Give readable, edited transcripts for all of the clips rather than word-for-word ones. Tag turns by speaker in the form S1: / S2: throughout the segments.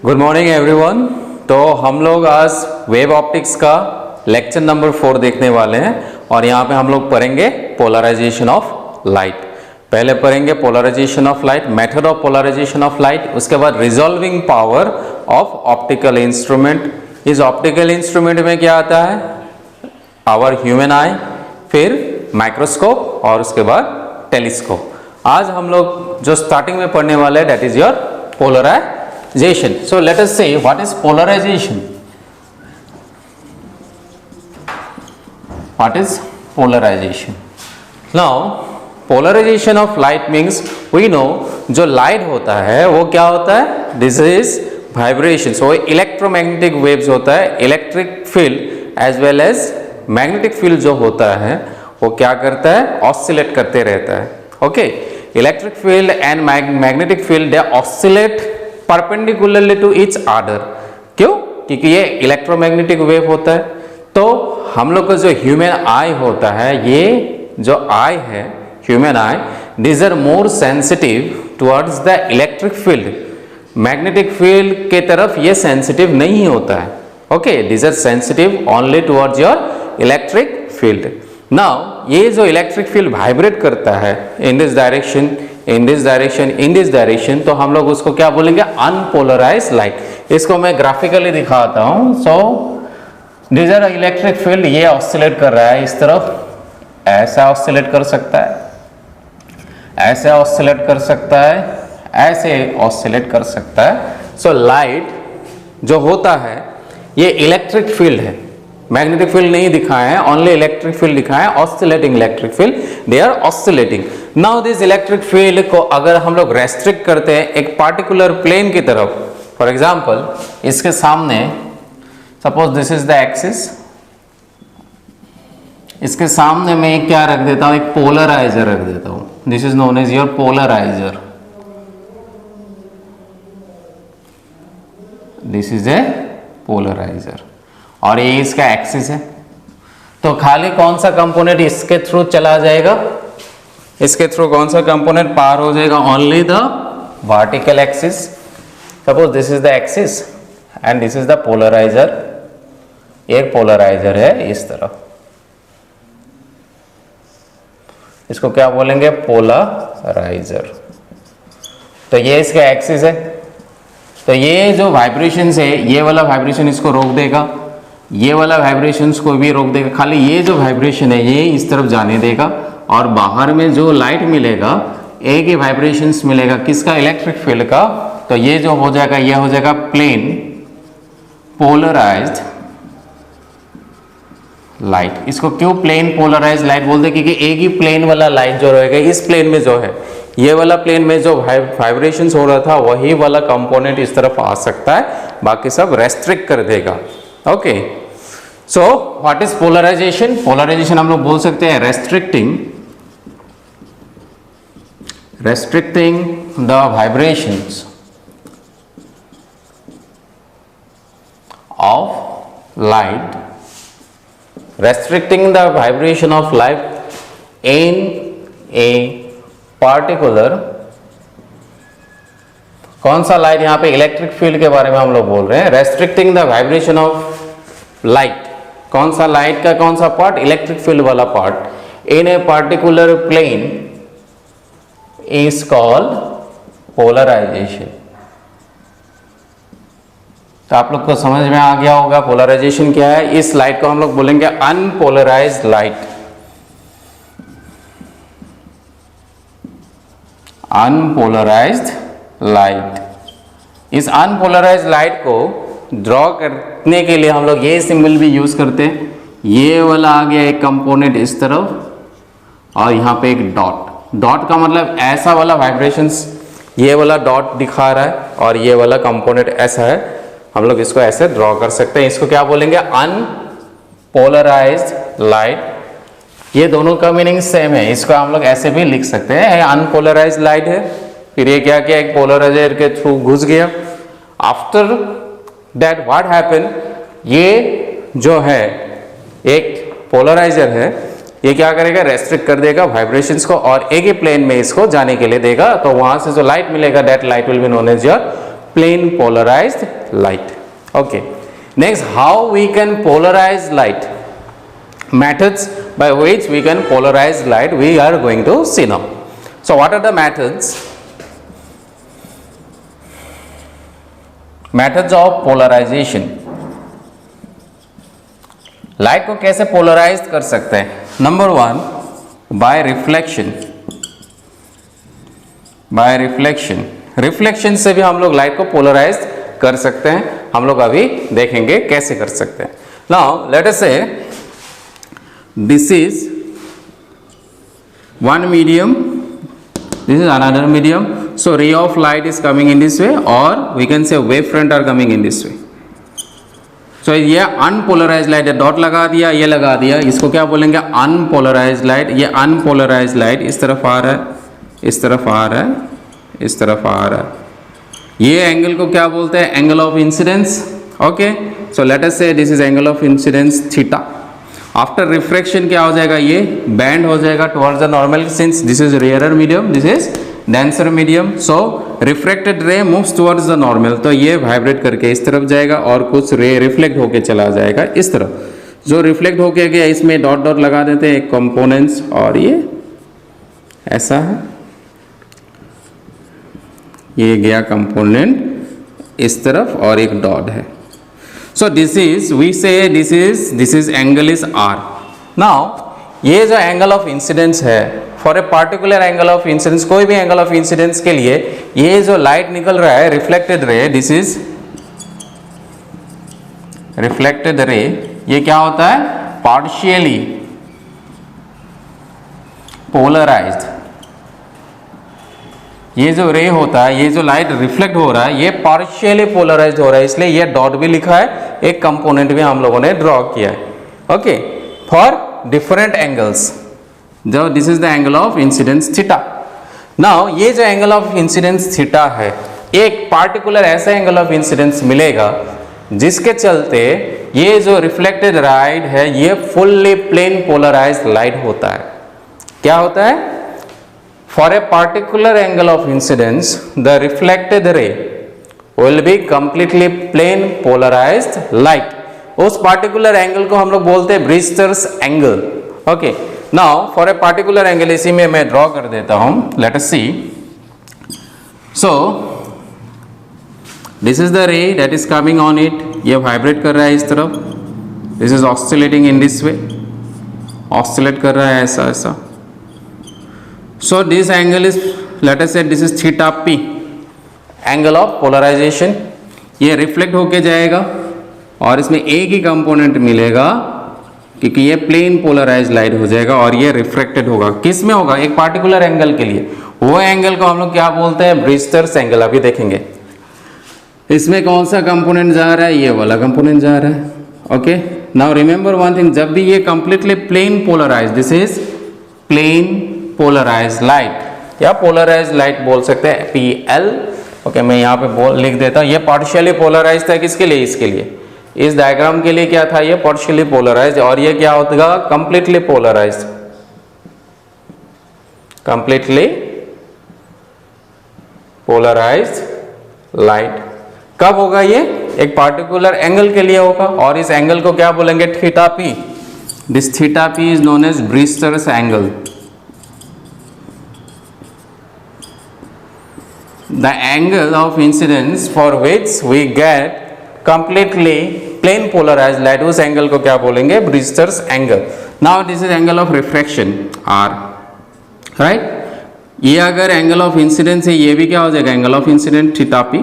S1: Good morning everyone. तो हम लोग आज वेव ऑप्टिक्स का लेक्चर नंबर 4 देखने वाले हैं और यहाँ पे हम लोग पढ़ेंगे पोलराइजेशन ऑफ लाइट। पहले पढ़ेंगे polarization of light, method of polarisation of light, उसके बाद resolving power of optical instrument. इस ऑप्टिकल इंस्ट्रूमेंट में क्या आता है? आवर ह्यूमन आई, फिर माइक्रोस्कोप और उसके बाद टेलीस्कोप। आज हम लोग जो स्टार्टिंग में पढ़ने वाले हैं that is your polarization. So let us say what is polarization. What is polarization? Now polarization of light means we know जो light होता है वो क्या होता है? This is vibration. So electromagnetic waves होता है, electric field as well as magnetic field जो होता है वो क्या करता है? Oscillate करते रहता है. Okay, electric field and magnetic field they oscillate perpendicularly to each other. क्यों? क्योंकि ये इलेक्ट्रोमैग्नेटिक वेव होता है। तो हम लोग का जो ह्यूमन आई होता है, ये जो आई है human eye, this are more sensitive towards the electric field. Magnetic field के तरफ ये सेंसिटिव नहीं होता है। Okay, this are sensitive only towards your electric field. Now ये जो इलेक्ट्रिक फील्ड वाइब्रेट करता है in this direction, in this direction, in this direction, तो हम लोग उसको क्या बोलेंगे? Unpolarized light. इसको मैं ग्राफिकली दिखाता हूं। So this are electric field, ये ऑस्सिलेट कर रहा है इस तरफ, ऐसा ऑस्सिलेट कर सकता है, ऐसे ऑस्सिलेट कर सकता है, ऐसे ऑस्सिलेट कर सकता है। सो लाइट जो होता है ये इलेक्ट्रिक फील्ड है, मैग्नेटिक फील्ड नहीं दिखाए हैं, ओनली इलेक्ट्रिक फील्ड दिखाए हैं। Oscillating electric field, they are oscillating. Now this electric field को अगर हम लोग रेस्ट्रिक्ट करते हैं एक पार्टिकुलर प्लेन की तरफ, फॉर एग्जांपल इसके सामने suppose this is the axis, इसके सामने मैं क्या रख देता हूं? एक पोलराइजर रख देता हूं। This is known as your polarizer. This is a polarizer और ये इसका एक्सिस है। तो खाली कौन सा कंपोनेंट इसके थ्रू चला जाएगा? इसके थ्रू कौन सा कंपोनेंट पार हो जाएगा? Only the vertical axis. Suppose this is the axis and this is the polarizer. एक पोलराइजर है इस तरफ, इसको क्या बोलेंगे? पोलराइजर। तो ये इसका एक्सिस है। तो ये जो वाइब्रेशन है, ये वाला वाइब्रेशन इसको रोक देगा, ये वाला वाइब्रेशंस को भी रोक देगा। खाली ये जो वाइब्रेशन है ये इस तरफ जाने देगा और बाहर में जो लाइट मिलेगा एक ही वाइब्रेशंस मिलेगा। किसका? इलेक्ट्रिक फील्ड का। तो ये जो हो जाएगा ये हो जाएगा प्लेन पोलराइज्ड लाइट। इसको क्यों प्लेन पोलराइज्ड लाइट बोलते हैं? क्योंकि एक ही प्लेन वाला लाइट जो रहेगा, इस प्लेन में जो है, ये वाला प्लेन में जो वाइब्रेशंस हो रहा था वही वाला कंपोनेंट इस तरफ आ सकता है, बाकी सब रेस्ट्रिक्ट कर देगा। Okay, so what is polarization? Polarization हम लोग बोल सकते हैं restricting the vibrations of light, restricting the vibration of light in a particular, कौन सा लाइट? यहाँ पे इलेक्ट्रिक फील्ड के बारे में हम लोग बोल रहे हैं। Restricting the vibration of light, कौन सा लाइट का कौन सा पार्ट? इलेक्ट्रिक फील्ड वाला part. In a particular plane is called polarization. तो आप लोग को समझ में आ गया होगा पोलराइजेशन क्या है। इस लाइट को हम लोग बोलेंगे अनपोलराइज्ड लाइट। Unpolarised light. इस अनपोलराइज्ड लाइट को ड्रॉ करने के लिए हम लोग ये सिंबल भी यूज करते हैं। ये वाला आ गया एक कंपोनेंट इस तरफ और यहाँ पे एक डॉट। डॉट का मतलब ऐसा वाला वाइब्रेशंस, ये वाला डॉट दिखा रहा है और ये वाला कंपोनेंट ऐसा है। हम लोग इसको ऐसे ड्रॉ कर सकते हैं। इसको क्या बोलेंगे? Unpolarized light. ये दोनों का मीनिंग सेम है, इसको हम लोग ऐसे भी लिख सकते हैं। अनपोलराइज्ड लाइट है, फिर ये क्या किया? एक पोलराइजर के थ्रू घुस गया। After that what happen? ये जो है एक पोलराइजर है, ये क्या करेगा? रेस्ट्रिक्ट कर देगा वाइब्रेशंस को और एक ही प्लेन में इसको जाने के लिए देगा। तो वहां से जो लाइट मिलेगा that light will be known as your plane polarized light. Okay, next, how we can polarize light? Methods by which we can polarize light we are going to see now. So what are the methods? Methods of polarization. Light को कैसे polarise कर सकते हैं? Number 1, bye reflection. Bye reflection, reflection से भी हम लोग light को पोलराइज कर सकते हैं. हम लोग अभी देखेंगे कैसे कर सकते हैं. Now let us say this is one medium, this is another medium, so ray of light is coming in this way, or we can say wave front are coming in this way. So ये unpolarize light है, dot लगा दिया, ये लगा दिया, इसको क्या बोलेंगे? Unpolarize light. ये अनपोलराइज लाइट इस तरफ आ रहा है, इस तरफ आ रहा है, इस तरफ आ रहा है. ये एंगल को क्या बोलते हैं? Angle of incidence. Okay, so let us say this is angle of incidence theta. After refraction क्या हो जाएगा? ये बैंड हो जाएगा towards the normal, since this is rarer medium, this is denser medium. So refracted ray moves towards the normal, तो ये vibrate करके इस तरफ जाएगा और कुछ रे रिफ्लेक्ट होके चला जाएगा इस तरफ. जो रिफ्लेक्ट होके गया इसमें डॉट डॉट लगा देते हैं एक कंपोनेंट्स, और ये ऐसा है, ये गया कंपोनेंट इस तरफ और एक डॉट है. So this is, we say this is angle is R. Now ये जो एंगल ऑफ इंसिडेंस है, for a particular angle of incidence, कोई भी एंगल ऑफ इंसिडेंस के लिए ये जो लाइट निकल रहा है reflected ray, this is reflected ray, ये क्या होता है? Partially polarized. ये जो रे होता है, ये जो लाइट रिफ्लेक्ट हो रहा है, ये पार्शियली पोलराइज्ड हो रहा है, इसलिए ये डॉट भी लिखा है, एक कंपोनेंट भी हम लोगों ने ड्रॉ किया है. Okay, for different angles. जो this is the angle of incidence theta. Now ये जो एंगल ऑफ इंसिडेंस थीटा है, एक पार्टिकुलर ऐसा एंगल ऑफ इंसिडेंस मिलेगा जिसके चलते ये जो रिफ्लेक्टेड लाइट है ये फुल्ली प्लेन पोलराइज्ड लाइट होता है. क्या होता है? For a particular angle of incidence, the reflected ray will be completely plane polarized light. उस particular angle को हम लोग बोलते हैं Brewster's angle. Okay. Now for a particular angle, इसी में मैं draw कर देता हूँ. Let us see. So this is the ray that is coming on it. ये vibrate कर रहा है इस तरफ. This is oscillating in this way. Oscillate कर रहा है ऐसा ऐसा. So this angle is, let us say this is theta p, angle of polarization. ये रिफ्लेक्ट होके जाएगा और इसमें एक ही कंपोनेंट मिलेगा क्योंकि ये प्लेन पोलराइज लाइट हो जाएगा और ये रिफ्रैक्टेड होगा. किस में होगा? एक पार्टिकुलर एंगल के लिए. वो एंगल को हम लोग क्या बोलते हैं? ब्रीस्टर्स एंगल. अभी देखेंगे इसमें कौन सा कंपोनेंट जा रहा है, ये वाला कंपोनेंट जा रहा है. Okay, now remember one thing, जब भी ये completely plane polarize, this is plane polarise light या पोलराइज लाइट बोल सकते हैं, PL. ओके, मैं यहाँ पे लिख देता हूँ. ये पार्शियली पोलराइज था किसके लिए? इसके लिए. इस डायग्राम के लिए क्या था? ये पार्शियली पोलराइज. और ये क्या होगा? Completely polarize. Completely polarize light कब होगा? ये एक पार्टिकुलर एंगल के लिए होगा और इस एंगल को क्या बोलेंगे? Theta p. This theta p is known as Brewster's angle. The angle of incidence for which we get completely plane polarized light, उस एंगल को क्या बोलेंगे? Brewster's angle. Now this is angle of refraction R, right? ये अगर angle of incidence है, ये भी क्या हो जाएगा? Angle of incident theta p,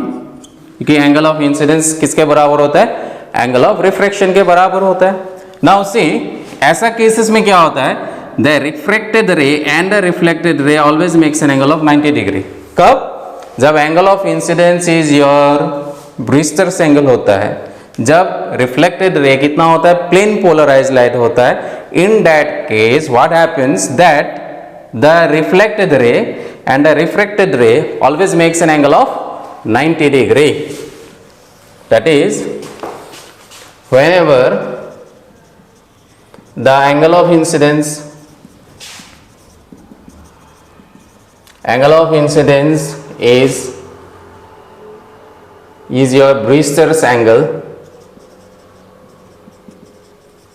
S1: क्योंकि एंगल ऑफ इंसिडेंस किसके बराबर होता है? एंगल ऑफ रिफ्रैक्शन के बराबर होता है. Now see, ऐसा केसेस में क्या होता है? The refracted ray and the reflected ray always makes an angle of 90 degree. कब? जब angle of incidence is your Brewster's angle होता है. जब रिफ्लेक्टेड रे कितना होता है? प्लेन पोलराइज लाइट होता है. In that case what happens that the reflected ray and the refracted रे always makes an angle of 90 degree. That is whenever the angle of incidence is is your Brewster's angle,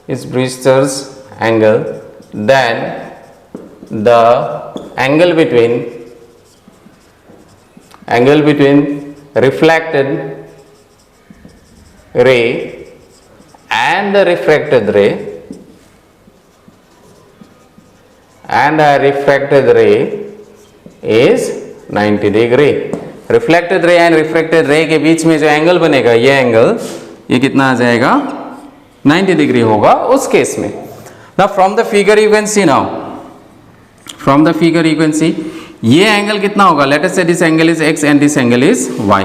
S1: is Brewster's angle, then the angle between reflected ray and the refracted ray is 90 degree. Reflected ray and refracted रे के बीच में जो angle बनेगा, ये angle, ये कितना आ जाएगा, 90 डिग्री होगा उस केस में। Now from the figure you can see, ये एंगल कितना होगा, late us say this angle is x and this angle is y।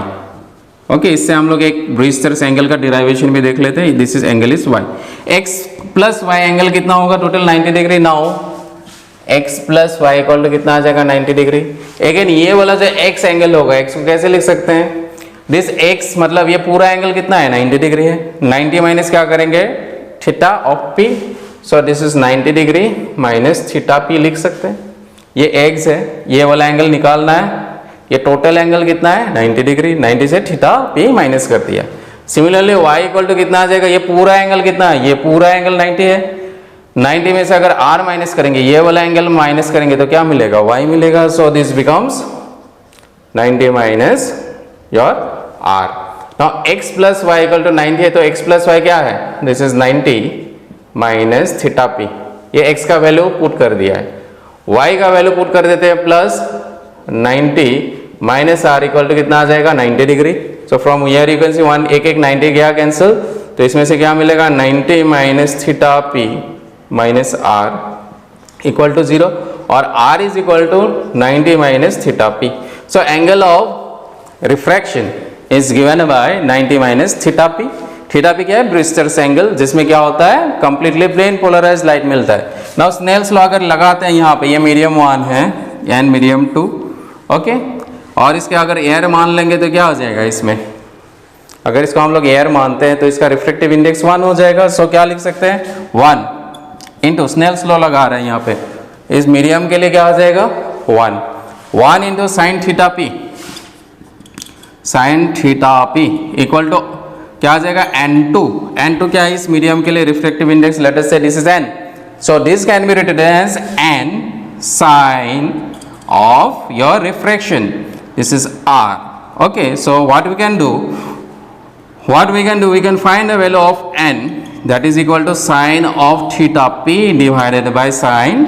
S1: Okay, इससे हम लोग एक ब्रूस्टर्स एंगल का डिराइवेशन भी देख लेते हैं। This is angle is y, x plus y angle कितना होगा, total 90 degree. Now x plus Y equal to कितना आ जाएगा, 90 डिग्री। अगेन ये वाला जो x एंगल होगा, x को कैसे लिख सकते हैं, दिस x मतलब ये पूरा एंगल कितना है, 90 डिग्री है। 90 माइनस क्या करेंगे, theta of p, so this is 90 degree minus theta p लिख सकते हैं। ये x है, ये वाला एंगल निकालना है, ये टोटल एंगल कितना है, 90 डिग्री। 90 से थीटा p माइनस कर दिया। सिमिलरली y इक्वल टू कितना आ जाएगा, ये पूरा एंगल कितना है, ये पूरा एंगल 90 है। 90 में से अगर r माइनस करेंगे, ये वाला एंगल माइनस करेंगे तो क्या मिलेगा, y मिलेगा। So this becomes 90 minus your r। Now x plus Y equal to 90 है, तो x प्लस वाई क्या है, this is 90 minus theta p। ये x का वैल्यू पुट कर दिया है, y का वैल्यू पुट कर देते हैं, plus 90 minus r equal to कितना आ जाएगा, 90 degree. So from here you can see one, एक 90 गया कैंसिल, तो इसमें से क्या मिलेगा, 90 minus theta p minus r equal to 0, और r is equal to 90 minus theta p। So angle of refraction is given by 90 minus theta p। Theta p क्या है, ब्रूस्टर्स एंगल, जिसमें क्या होता है, कंप्लीटली प्लेन पोलराइज्ड लाइट मिलता है। Now Snell's law अगर लगाते हैं यहाँ पे, ये मीडियम 1 है एंड मीडियम 2, ओके, और इसके अगर एयर मान लेंगे तो क्या हो जाएगा, इसमें अगर इसको हम लोग एयर मानते हैं तो इसका रिफ्रैक्टिव इंडेक्स 1 हो जाएगा। सो क्या लिख सकते हैं, 1 इंटू स्नेल्स लॉ लगा रहे हैं यहाँ पे, इस मीडियम के लिए क्या हो जाएगा, 1 into sine theta p, sine theta p equal to क्या आ जाएगा, n2 क्या है इस मीडियम के लिए, refractive index, let us say this is n, so this can be written as n sine of your refraction, this is r। Okay, so what we can do, we can find the value of n, that is equal to sine of theta p divided by sine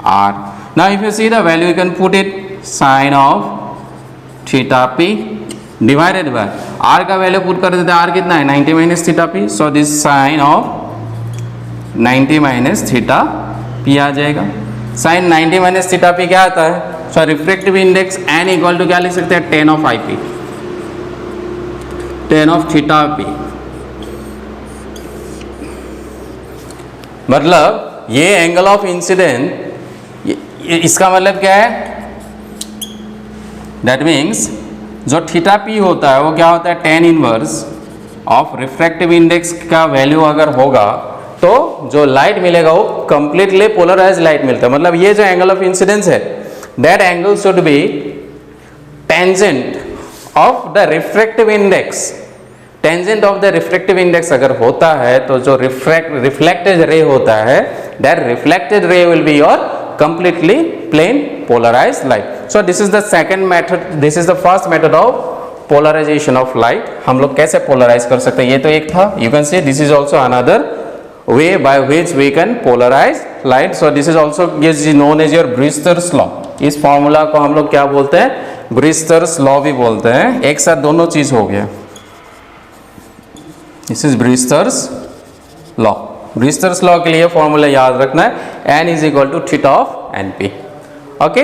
S1: r. Now if you see the value, you can put it sine of theta p divided by r का value put कर देते हैं, r कितना है, 90 minus theta p, so this sine of 90 minus theta p आ जाएगा। Sine 90 minus theta p क्या आता है, so refractive index n equal to क्या लिख सकते हैं, 10 of ip, 10 of theta p। मतलब ये एंगल ऑफ इंसिडेंट, इसका मतलब क्या है, दैट मीन्स जो थीटा p होता है वो क्या होता है, tan inverse of refractive index का वैल्यू अगर होगा तो जो लाइट मिलेगा वो कंप्लीटली पोलराइज्ड लाइट मिलता है। मतलब ये जो एंगल ऑफ इंसिडेंस है, that angle should be tangent of the refractive index. Tangent of the refractive index अगर होता है तो जो रिफ्लेक्टेड रे होता है, that reflected ray will be your completely plane polarised light. So this is the second method, this is the first method of polarisation of light. हम लोग कैसे पोलराइज कर सकते हैं, ये तो एक था, you can see this is also another way by which we can polarise light. So this is also known as your Brewster's law. इस फॉर्मूला को हम लोग क्या बोलते हैं, ब्रूस्टर्स लॉ भी बोलते हैं। एक साथ दोनों चीज हो गया। This is Brewster's law. Brewster's law के लिए फॉर्मूला याद रखना है, n is equal to theta of np। Okay,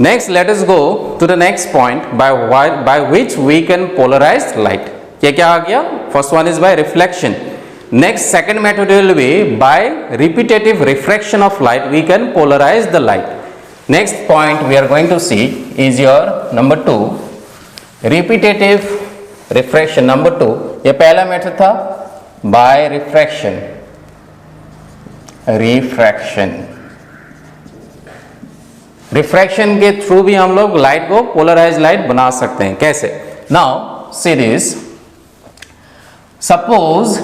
S1: next let us go to the next point by which we can polarise light. ये क्या आ गया, first one is by reflection. Next second method will be by repetitive refraction of light we can polarise the light. Next point we are going to see is your number 2, repetitive refraction. Number 2, ये पहला method था bye refraction, refraction के through भी हम लोग light को polarise light बना सकते हैं। कैसे, now see this. Suppose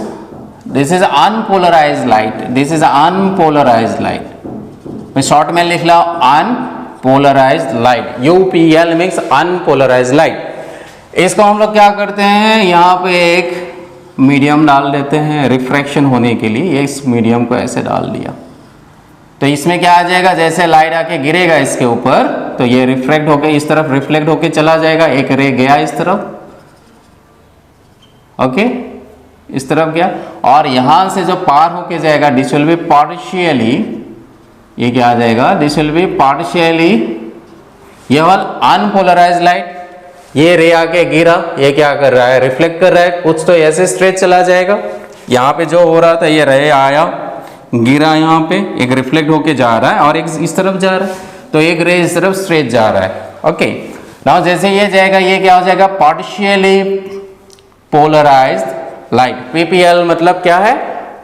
S1: this is unpolarized light. This is unpolarized light. मैं शॉर्ट में लिख ला unpolarized light. UPL means unpolarized light. इसको हम लोग क्या करते हैं, यहाँ पे एक मीडियम डाल देते हैं रिफ्रैक्शन होने के लिए. इस मीडियम को ऐसे डाल दिया तो इसमें क्या आ जाएगा, जैसे लाइट आके गिरेगा इसके ऊपर तो ये रिफ्लेक्ट होके इस तरफ रिफ्लेक्ट होके चला जाएगा. एक रे गया इस तरफ, ओके, इस तरफ गया, और यहां से जो पार होके जाएगा दिस विल बी पार्शियली, ये क्या आ जाएगा, दिस विल बी पार्शियली, ये वाला अनपोलराइज्ड लाइट. ये रे आके गिरा, ये क्या कर रहा है, रिफ्लेक्ट कर रहा है. कुछ तो ऐसे स्ट्रेट चला जाएगा. यहाँ पे जो हो रहा था, ये रे आया गिरा, यहाँ पे एक रिफ्लेक्ट होके जा रहा है और एक इस तरफ जा रहा है, तो एक रे इस तरफ स्ट्रेट जा रहा है. ओके, नाउ जैसे ये जाएगा, ये क्या हो जाएगा, पार्शियली पोलराइज्ड लाइट. पीपीएल मतलब क्या है,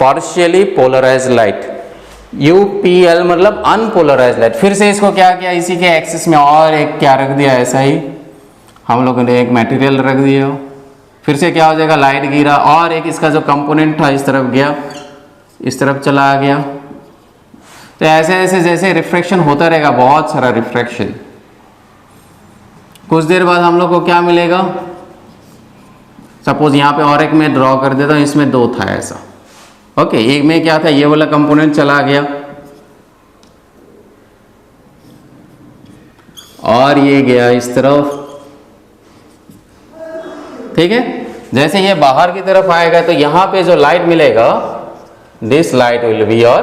S1: पार्शियली पोलराइज्ड लाइट. यूपीएल मतलब अनपोलराइज्ड लाइट. फिर से इसको क्या किया, इसी के एक्सिस में और एक क्या रख दिया, ऐसा ही हम लोगों ने एक मटेरियल रख दिया. फिर से क्या हो जाएगा, लाइट गिरा और एक इसका जो कंपोनेंट था इस तरफ गया, इस तरफ चला आ गया. तो ऐसे ऐसे जैसे रिफ्रैक्शन होता रहेगा, बहुत सारा रिफ्रैक्शन. कुछ देर बाद हम लोग को क्या मिलेगा, सपोज यहाँ पे और एक मैं ड्रॉ कर देता हूँ, इसमें दो था ऐसा. ओके, एक में क्या था, ये वाला कंपोनेंट चला गया और ये गया इस तरफ. ठीक है, जैसे ये बाहर की तरफ आएगा तो यहाँ पे जो लाइट मिलेगा, this light will be your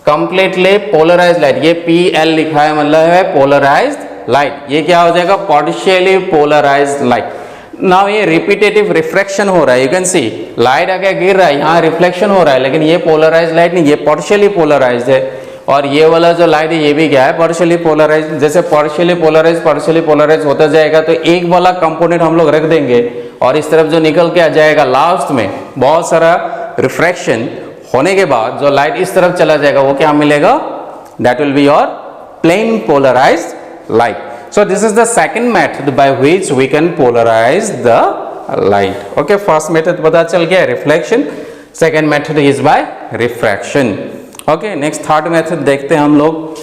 S1: completely polarised light. ये PL लिखा है मतलब है पोलराइज्ड लाइट. ये क्या हो जाएगा, पार्शियली पोलराइज्ड लाइट. नाउ ये रिपीटेटिव रिफ्रैक्शन हो रहा है, यू कैन सी लाइट आगे गिर रहा है, यहाँ रिफ्लेक्शन हो रहा है, लेकिन ये पोलराइज्ड लाइट नहीं, ये पार्शियली पोलराइज्ड है. और ये वाला जो लाइट है ये भी क्या है, पार्शियली पोलराइज्ड. जैसे पार्शियली पोलराइज होता जाएगा तो एक वाला कंपोनेंट हम लोग रख देंगे और इस तरफ जो निकल के आ जाएगा, लास्ट में बहुत सारा रिफ्रैक्शन होने के बाद जो लाइट इस तरफ चला जाएगा, वो क्या मिलेगा, that will be your plane polarised light. So this is the second method by which we can polarize the light. Okay, first method पता चल गया reflection, second method is by refraction. Okay, next third method देखते हैं हम लोग.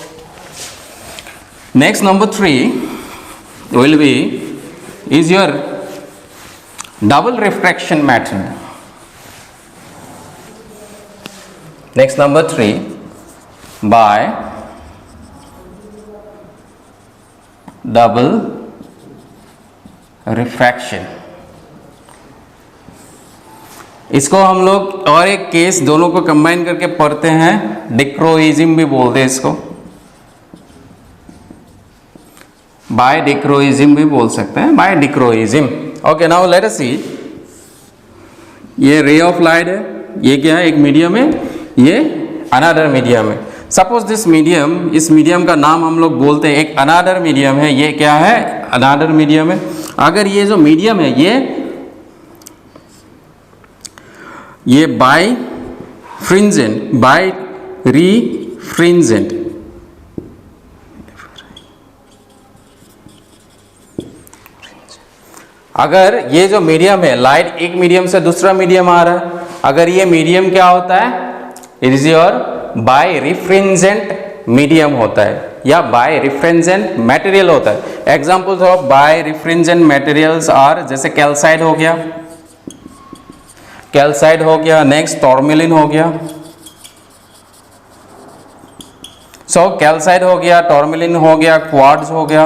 S1: Next number 3 will be is your double refraction method. Next number 3 by double refraction. इसको हम लोग और एक केस दोनों को कंबाइन करके पढ़ते हैं, डिक्रोइज्म भी बोलते हैं इसको, बाय डिक्रोइज्म भी बोल सकते हैं, by dichroism. Okay, now let us see. ये रे ऑफ लाइट है, ये क्या है, एक मीडियम है, ये अनदर मीडियम है. सपोज दिस मीडियम, इस मीडियम का नाम हम लोग बोलते हैं एक अनदर मीडियम है. ये क्या है, अनदर मीडियम है. अगर ये जो मीडियम है ये बाय फ्रिंजेंट, बाय रीफ्रिंजेंट, अगर ये जो मीडियम है, लाइट एक मीडियम से दूसरा मीडियम आ रहा है, अगर ये मीडियम क्या होता है, it is your birefringent medium होता है या बाय रिफ्रिंजेंट मटेरियल होता है. Examples of birefringent materials are, जैसे कैल्साइड हो गया, कैल्साइड हो गया, नेक्स्ट टॉर्मेलिन हो गया. सो कैल्साइड हो गया, टॉर्मेलिन हो गया, क्वार्ट्ज हो गया.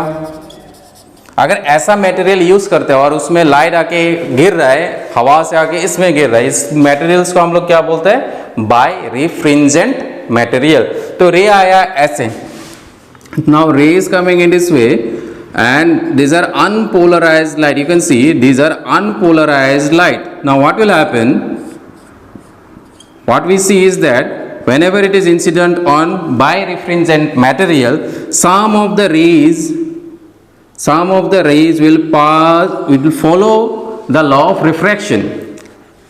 S1: अगर ऐसा मटेरियल यूज करते हैं और उसमें लाइट आके गिर रहा है, हवा से आके इसमें गिर रहा है, इस मटेरियल्स को हम लोग क्या बोलते हैं, बाय रिफ्रिंजेंट मटेरियल. तो रे आया ऐसे, नाउ रे is coming in this way and these are unpolarized light. You can see these are unpolarized light. Now what will happen, what we see is that whenever it is incident on birefringent material, some of the rays will pass, will follow the law of refraction.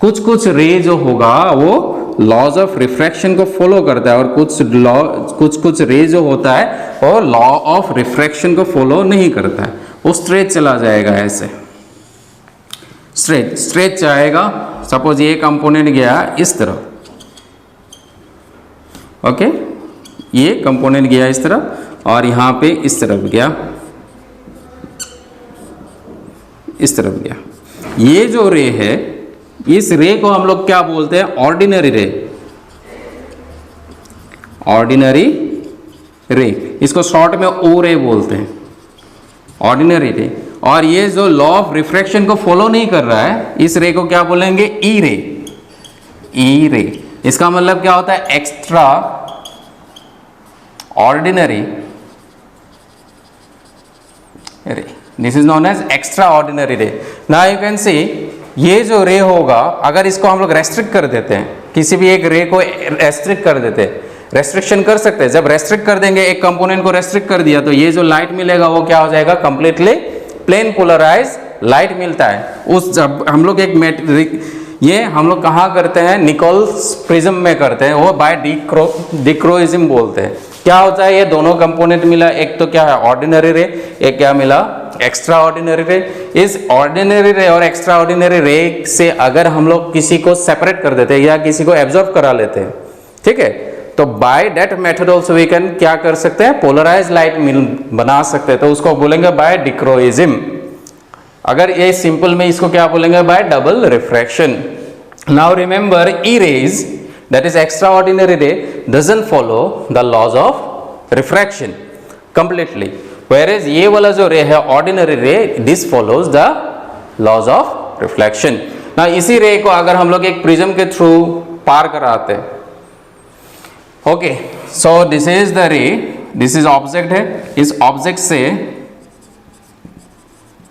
S1: कुछ रे जो होगा वो laws of refraction को follow करता है और कुछ रे जो होता है वो लॉ ऑफ रिफ्रैक्शन को फॉलो नहीं करता है, वो स्ट्रेट चला जाएगा ऐसे. स्ट्रेच आएगा। सपोज ये कंपोनेंट गया इस तरफ, ओके, ये कंपोनेंट गया इस तरफ और यहाँ पे इस तरफ गया, इस तरफ गया। ये जो रे है, इस रे को हम लोग क्या बोलते हैं? ऑर्डिनरी रे। ऑर्डिनरी रे, इसको शॉर्ट में ओ रे बोलते हैं, ऑर्डिनरी रे। और ये जो लॉ ऑफ रिफ्रैक्शन को फॉलो नहीं कर रहा है, इस रे को क्या बोलेंगे? ई रे। ई रे, इसका मतलब क्या होता है? Extraordinary ray. This is known as extraordinary ray. Now you can see, ये जो रे होगा, अगर इसको हम लोग रेस्ट्रिक्ट कर देते हैं, किसी भी एक रे को रेस्ट्रिक्ट कर देते हैं, रेस्ट्रिक्शन कर सकते हैं। जब रेस्ट्रिक्ट कर देंगे, एक कंपोनेंट को रेस्ट्रिक्ट कर दिया, तो ये जो लाइट मिलेगा वो क्या हो जाएगा? कंप्लीटली प्लेन पोलराइज लाइट मिलता है। उस जब हम लोग एक ये हम लोग कहाँ करते हैं? निकोल्स प्रिज्म में करते हैं, वो बाय डिक्रोइज्म बोलते हैं। क्या होता है? ये दोनों कंपोनेंट मिला, एक तो क्या है? ऑर्डिनरी रे, एक क्या मिला? एक्स्ट्रा ऑर्डिनरी रे। इस ऑर्डिनरी रे और एक्स्ट्रा ऑर्डिनरी रे से अगर हम लोग किसी को सेपरेट कर देते हैं या किसी को एब्जॉर्ब करा लेते हैं, ठीक है, तो by that method also we can क्या कर सकते हैं? पोलराइज लाइट बना सकते हैं। तो उसको बोलेंगे बाय डिक्रोइज्म। अगर ये सिंपल में इसको क्या बोलेंगे? By double refraction. Now remember, E rays, that is extraordinary ray, doesn't follow the laws of refraction completely, whereas ये वाला जो रे है ordinary ray, this follows the laws of reflection. now इसी रे को अगर हम लोग एक प्रिज्म के थ्रू पार कराते हैं, okay, so this is the रे, दिस इज ऑब्जेक्ट है, इस ऑब्जेक्ट से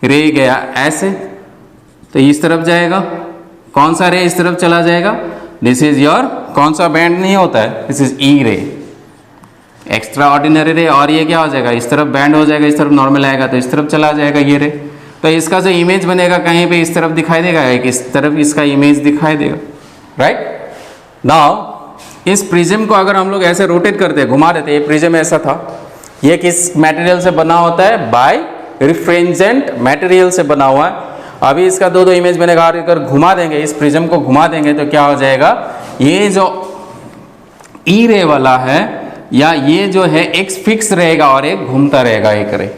S1: रे गया ऐसे, तो इस तरफ जाएगा। कौन सा रे इस तरफ चला जाएगा? दिस इज योर, कौन सा बैंड नहीं होता है? दिस इज ई रे, एक्स्ट्रा ऑर्डिनरी रे। और ये क्या हो जाएगा? इस तरफ बैंड हो जाएगा, इस तरफ नॉर्मल आएगा, तो इस तरफ चला जाएगा ये रे। तो इसका जो इमेज बनेगा कहीं पे इस तरफ दिखाई देगा, एक इस तरफ इसका इमेज दिखाई देगा, राइट। नाउ इस प्रिज्म को अगर हम लोग ऐसे रोटेट करते हैं, घुमा देते हैं, ये प्रिज्म ऐसा था, ये किस मटेरियल से बना होता है? बाय रिफ्रेंजेंट मटेरियल से बना हुआ है। अभी इसका दो इमेज बनेगा, और अगर घुमा देंगे, इस प्रिज्म को घुमा देंगे, तो क्या हो जाएगा? ये जो ई रे वाला है या ये जो है एक फिक्स रहेगा और एक घूमता रहेगा, एक रे,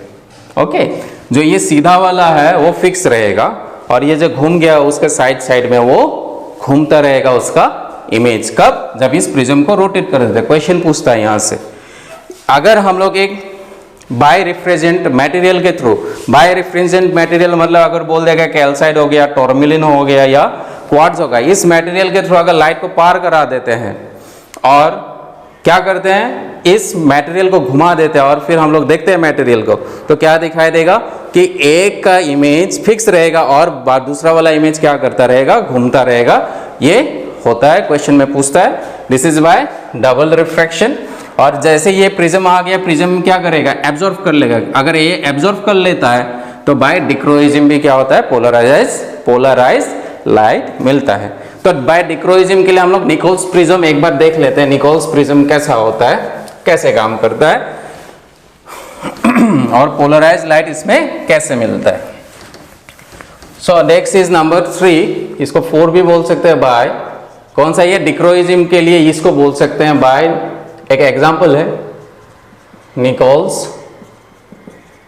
S1: ओके। जो ये सीधा वाला है वो फिक्स रहेगा, और ये जो घूम गया उसके साइड साइड में वो घूमता रहेगा उसका इमेज। कब? जब इस प्रिज्म को रोटेट कर देते हैं। क्वेश्चन पूछता है यहाँ से, अगर हम लोग एक बाय रिफ्रेजेंट मटेरियल के थ्रू, बाय रिफ्रेजेंट मटेरियल मतलब अगर बोल देगा कैल्साइड हो गया, टोरमिलिन हो गया या क्वार्ट्ज होगा, इस मटेरियल के थ्रू अगर लाइट को पार करा देते हैं और क्या करते हैं? इस मटेरियल को घुमा देते हैं, और फिर हम लोग देखते हैं मटेरियल को, तो क्या दिखाई देगा कि एक का इमेज फिक्स रहेगा और दूसरा वाला इमेज क्या करता रहेगा? घूमता रहेगा। ये होता है, क्वेश्चन में पूछता है। This is by double refraction. और जैसे ये प्रिज्म आ गया, प्रिज्म क्या करेगा? एब्जॉर्ब कर लेगा। अगर ये एब्जॉर्ब कर लेता है तो बाय डिक्रोइज्म भी क्या होता है? पोलराइज लाइट मिलता है। तो बाय डिक्रोइज्म के लिए हम लोग निकोल्स प्रिज्म एक बार देख लेते हैं, निकोल्स प्रिज्म कैसा होता है, कैसे काम करता है, और पोलराइज लाइट इसमें कैसे मिलता है। सो नेक्स्ट इज नंबर 3, इसको 4 भी बोल सकते हैं बाय, कौन सा? ये डिक्रोइज्म के लिए इसको बोल सकते हैं बाय, एक एग्जांपल है Nicol's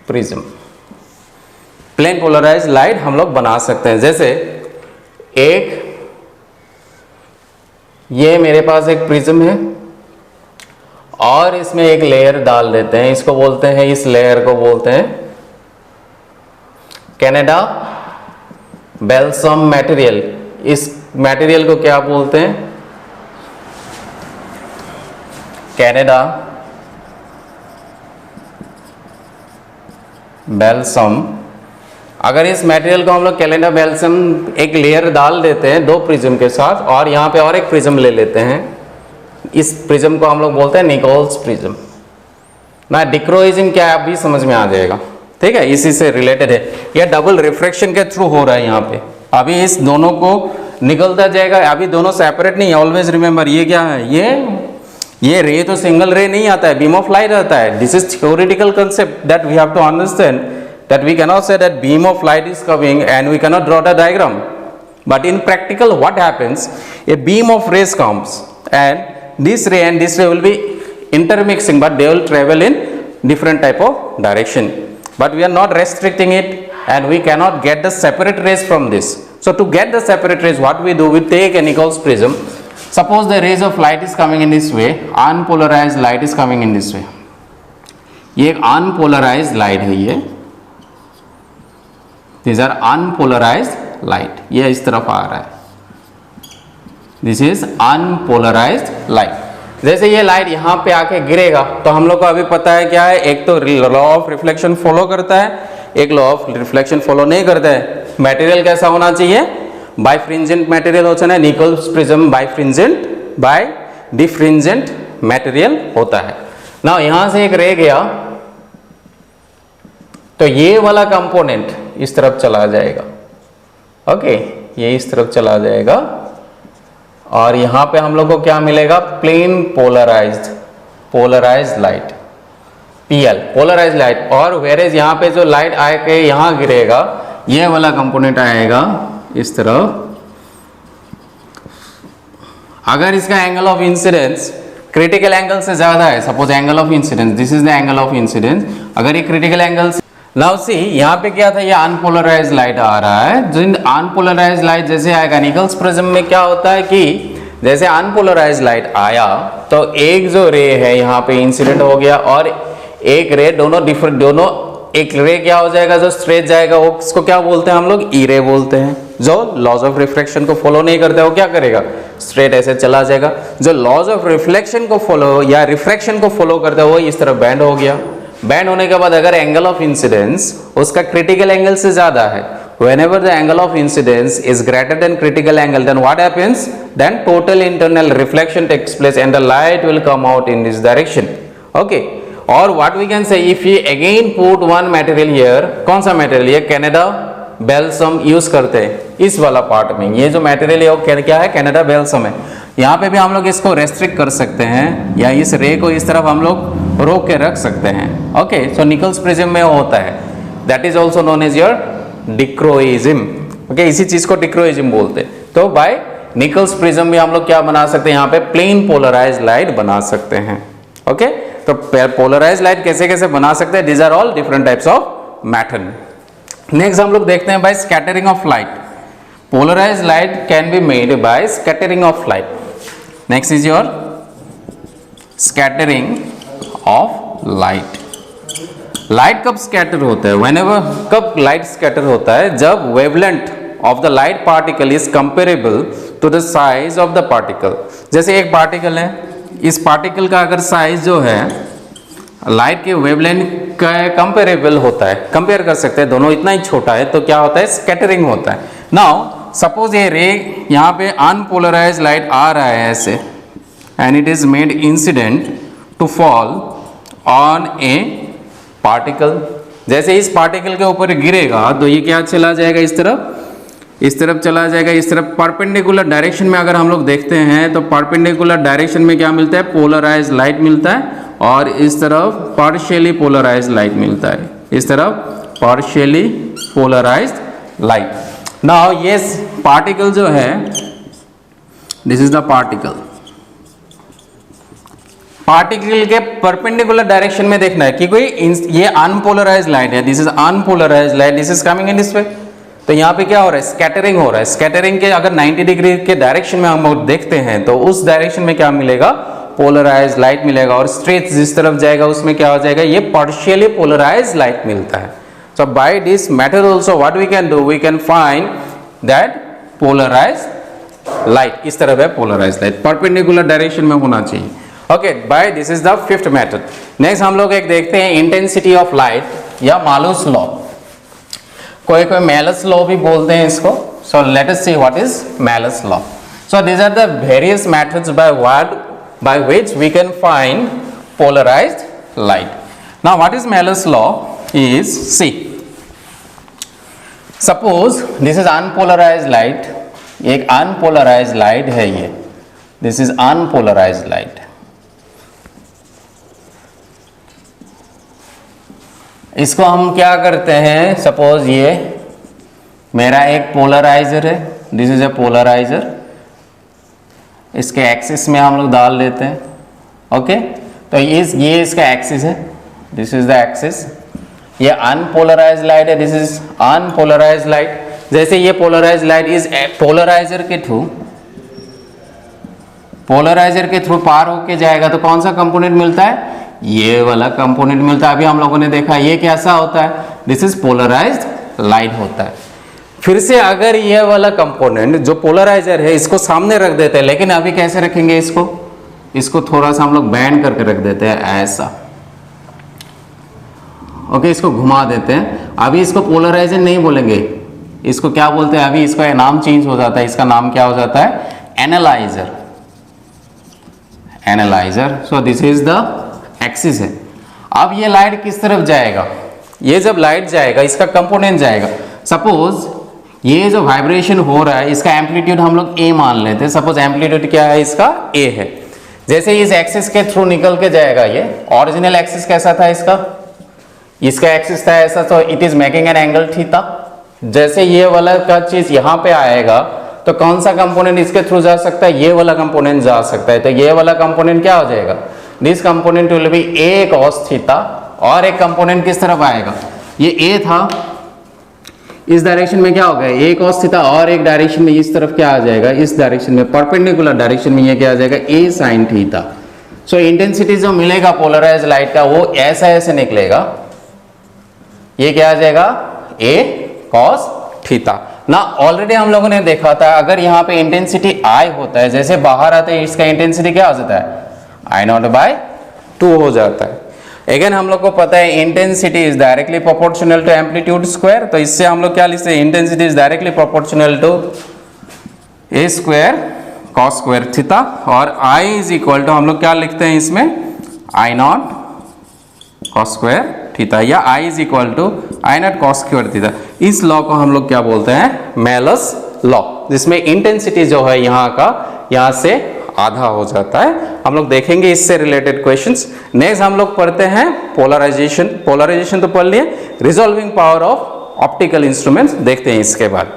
S1: prism. Plane polarise light हम लोग बना सकते हैं। जैसे एक ये मेरे पास एक प्रिज्म है और इसमें एक लेयर डाल देते हैं, इसको बोलते हैं, इस लेयर को बोलते हैं कैनेडा बेल्सम मटेरियल। इस मटेरियल को क्या बोलते हैं? कैनेडा बेल्सम। अगर इस मटेरियल को हम लोग कैनेडा बेल्सम एक लेयर डाल देते हैं दो प्रिज्म के साथ, और यहाँ पे और एक प्रिज्म ले लेते हैं, इस प्रिज्म को हम लोग बोलते हैं निकोल्स प्रिज्म। ना डिक्रोइज्म क्या है आप भी समझ में आ जाएगा, ठीक है, इसी से रिलेटेड है। यह डबल रिफ्रैक्शन के थ्रू हो रहा है यहाँ पे। अभी इस दोनों को निकलता जाएगा, अभी दोनों सेपरेट नहीं है। ऑलवेज रिमेंबर ये क्या है, ये रे तो सिंगल रे नहीं आता है, बीम ऑफ लाइट आता है। This is theoretical concept that we have to understand that we cannot say that beam of light is coming and we cannot draw the diagram. But in practical, what happens? A beam of rays comes and this ray will be intermixing, but they will travel in different type of direction. But we are not restricting it and we cannot get the separate rays from this. So to get the separate rays, what we do, we take a Nichols prism. Suppose the rays of light is coming in this way, unpolarized light is coming in this way. ये एक unpolarized light है ये. These are unpolarized light. ये इस तरफ आ रहा है. This is unpolarized light. जैसे ये लाइट यहाँ पे आके गिरेगा तो हम लोग को अभी पता है क्या है, एक तो लॉ ऑफ रिफ्लेक्शन फॉलो करता है, एक लॉ ऑफ रिफ्लेक्शन फॉलो नहीं करता है. मटेरियल कैसा होना चाहिए? बाइफ्रिंजेंट मटेरियल होता है. निकोल्स प्रिज्म बाइफ्रिंजेंट बाय डिफ्रिंजेंट मटेरियल होता है. ना यहां से एक रे गया तो ये वाला कंपोनेंट इस तरफ चला जाएगा. ओके, ये इस तरफ चला जाएगा और यहां पे हम लोग को क्या मिलेगा? Plane polarised light, PL polarised light. और वेरेज यहां पे जो लाइट आके यहां गिरेगा, ये वाला कंपोनेंट आएगा इस तरफ. अगर इसका angle of incidence critical angle से ज्यादा है, suppose angle of incidence, this is the angle of incidence, अगर ये क्रिटिकल एंगल, नाउ सी यहाँ पे क्या था, ये अनपोलराइज्ड लाइट आ रहा है. जो अनपोलराइज्ड लाइट जैसे आएगा निकोल्स प्रिज्म में, क्या होता है कि जैसे अनपोलराइज्ड लाइट आया तो एक जो रे है यहाँ पे इंसिडेंट हो गया और एक रे, दोनों डिफरेंट, दोनों एक रे क्या हो जाएगा, जो स्ट्रेट जाएगा वो उसको क्या बोलते हैं हम लोग? ई रे बोलते हैं. जो लॉज ऑफ रिफ्लेक्शन को फॉलो नहीं करता वो क्या करेगा? स्ट्रेट ऐसे चला जाएगा. जो लॉज ऑफ रिफ्लेक्शन को फॉलो या रिफ्रैक्शन को फॉलो करता है वो इस तरह बैंड हो गया. बैंड होने के बाद अगर एंगल ऑफ इंसिडेंस उसका क्रिटिकल एंगल से ज्यादा है, whenever the angle of incidence is greater than critical angle, then what happens? Then total internal reflection takes place and the light will come out in this direction. Okay, or what we can say, if we again put one material here, कौन सा material? ये Canada बेल्सम use करते हैं इस वाला part में. ये जो मटेरियल है वो क्या है? कैनेडा बेल्सम है. यहाँ पे भी हम लोग इसको रेस्ट्रिक्ट कर सकते हैं या इस रे को इस तरफ हम लोग रोक के रख सकते हैं. ओके, सो निकोल्स प्रिज्म में होता है, that is also known as your dichroism. Okay, इसी चीज को डिक्रोइज्म बोलते हैं. तो बाय निकोल्स प्रिज्म भी हम लोग क्या बना सकते हैं? यहाँ पे प्लेन पोलराइज्ड लाइट बना सकते हैं. ओके, तो पोलराइज्ड लाइट कैसे कैसे बना सकते हैं? These are all different types of method. Next हम लोग देखते हैं by scattering of light. Polarised light can be made by scattering of light. Next is your scattering of light. Light कब स्कैटर होता है? व्हेनेवर, कब लाइट स्कैटर होता है? जब wavelength of the light particle is comparable to the size of the particle. जैसे एक particle है, इस पार्टिकल का अगर साइज जो है लाइट के वेवलेंथ का कंपेरेबल होता है, कंपेयर कर सकते हैं दोनों, इतना ही छोटा है तो क्या होता है? स्कैटरिंग होता है. नाउ सपोज ये रे यहाँ पे अनपोलराइज्ड लाइट आ रहा है ऐसे, and it is made incident to fall on a particle. जैसे इस पार्टिकल के ऊपर गिरेगा तो ये क्या चला जाएगा? इस तरफ चला जाएगा. इस तरफ परपेंडिकुलर डायरेक्शन में अगर हम लोग देखते हैं तो परपेंडिकुलर डायरेक्शन में क्या मिलता है? पोलराइज्ड लाइट मिलता है. और इस तरफ पार्शियली पोलराइज्ड लाइट मिलता है. इस तरफ पार्शियली पोलराइज्ड लाइट. नाउ ये पार्टिकल जो है, this is the particle. Particle के परपेंडिकुलर डायरेक्शन में देखना है कि कोई ये अनपोलराइज्ड लाइट है, this is unpolarised light, this is coming in this way. तो यहाँ पे क्या हो रहा है? स्कैटरिंग हो रहा है. स्कैटरिंग के अगर 90 डिग्री के डायरेक्शन में हम देखते हैं तो उस डायरेक्शन में क्या मिलेगा? पोलराइज्ड लाइट मिलेगा. और स्ट्रेट जिस तरफ जाएगा उसमें क्या हो जाएगा? ये पार्शियली पोलराइज्ड लाइट मिलता है. So by this method also what we can do, we can find that polarized light. इस तरह है polarized light, perpendicular direction में होना चाहिए. Okay, by this is the fifth method. Next हम लोग एक देखते हैं intensity of light या Malus law. कोई Malus law भी बोलते हैं इसको. So let us see what is Malus law. So these are the various methods by which we can find polarized light. Now what is Malus law is, see, suppose this is unpolarised light. एक unpolarised light है ये, this is unpolarised light. इसको हम क्या करते हैं, suppose ये मेरा एक पोलराइजर है, दिस इज ए पोलराइजर, इसके एक्सिस में हम लोग डाल देते हैं, ओके। तो ये इसका एक्सिस है, दिस इज द एक्सिस। ये अनपोलराइज्ड लाइट है, दिस इज अनपोलराइज्ड लाइट। जैसे ये पोलराइज्ड लाइट इस पोलराइजर के थ्रू पार होके जाएगा तो कौन सा कंपोनेंट मिलता है, ये वाला कंपोनेंट मिलता है। अभी हम लोगों ने देखा ये कैसा होता है, दिस इज पोलराइज्ड लाइट होता है। फिर से अगर ये वाला कंपोनेंट जो पोलराइजर है इसको सामने रख देते हैं, लेकिन अभी कैसे रखेंगे इसको थोड़ा सा हम लोग बैंड करके रख देते हैं ऐसा, ओके। इसको घुमा देते हैं। अभी इसको पोलराइजर नहीं बोलेंगे, इसको क्या बोलते हैं, अभी इसका नाम चेंज हो जाता है, इसका नाम क्या हो जाता है, analyser. So this is the axis है। अब ये लाइट किस तरफ जाएगा, ये जब लाइट जाएगा इसका कंपोनेंट जाएगा। सपोज ये जो वाइब्रेशन हो रहा है इसका एम्पलीट्यूड हम लोग ए मान लेते हैं, सपोज एम्पलीट्यूड क्या है इसका, ए है। जैसे इस एक्सिस के थ्रू निकल के जाएगा, ये ओरिजिनल एक्सिस कैसा था इसका एक्सिस था ऐसा, तो it is making an angle theta. जैसे ये वाला का चीज यहाँ पे आएगा तो कौन सा कंपोनेंट इसके थ्रू जा सकता है, ये वाला कंपोनेंट जा सकता है। तो ये वाला कंपोनेंट क्या हो जाएगा, this component will be A cos theta. और एक कंपोनेंट किस तरफ आएगा, ये ए था, इस डायरेक्शन में क्या होगा, ए कॉस थीटा, और एक डायरेक्शन में इस तरफ क्या आ जाएगा, इस डायरेक्शन में परपेंडिकुलर डायरेक्शन में ये क्या आ जाएगा, ए साइन थीटा। सो इंटेंसिटी जो मिलेगा पोलराइज लाइट का वो ऐसे निकलेगा, ये क्या आ जाएगा, ए कॉस थीटा ना। ऑलरेडी हम लोगों ने देखा था अगर यहाँ पे इंटेंसिटी आई होता है, जैसे बाहर आते हैं इसका इंटेंसिटी क्या हो जाता है, I0/2 हो जाता है। अगेन हम लोग को पता है intensity is directly proportional to amplitude square, तो इससे हम लोग क्या लिखते हैं, intensity is directly proportional to A square cos square theta. और I इज इक्वल टू हम लोग क्या लिखते हैं इसमें, I0 कॉस स्क्वायर थीटा, या I is equal to I0 cos square theta. इस लॉ को हम लोग क्या बोलते हैं, मेलस लॉ, जिसमें इंटेंसिटी जो है यहाँ से आधा हो जाता है। हम लोग देखेंगे इससे रिलेटेड क्वेश्चंस। नेक्स्ट हम लोग पढ़ते हैं पोलराइजेशन तो पढ़ लिए, resolving power of optical instruments देखते हैं इसके बाद।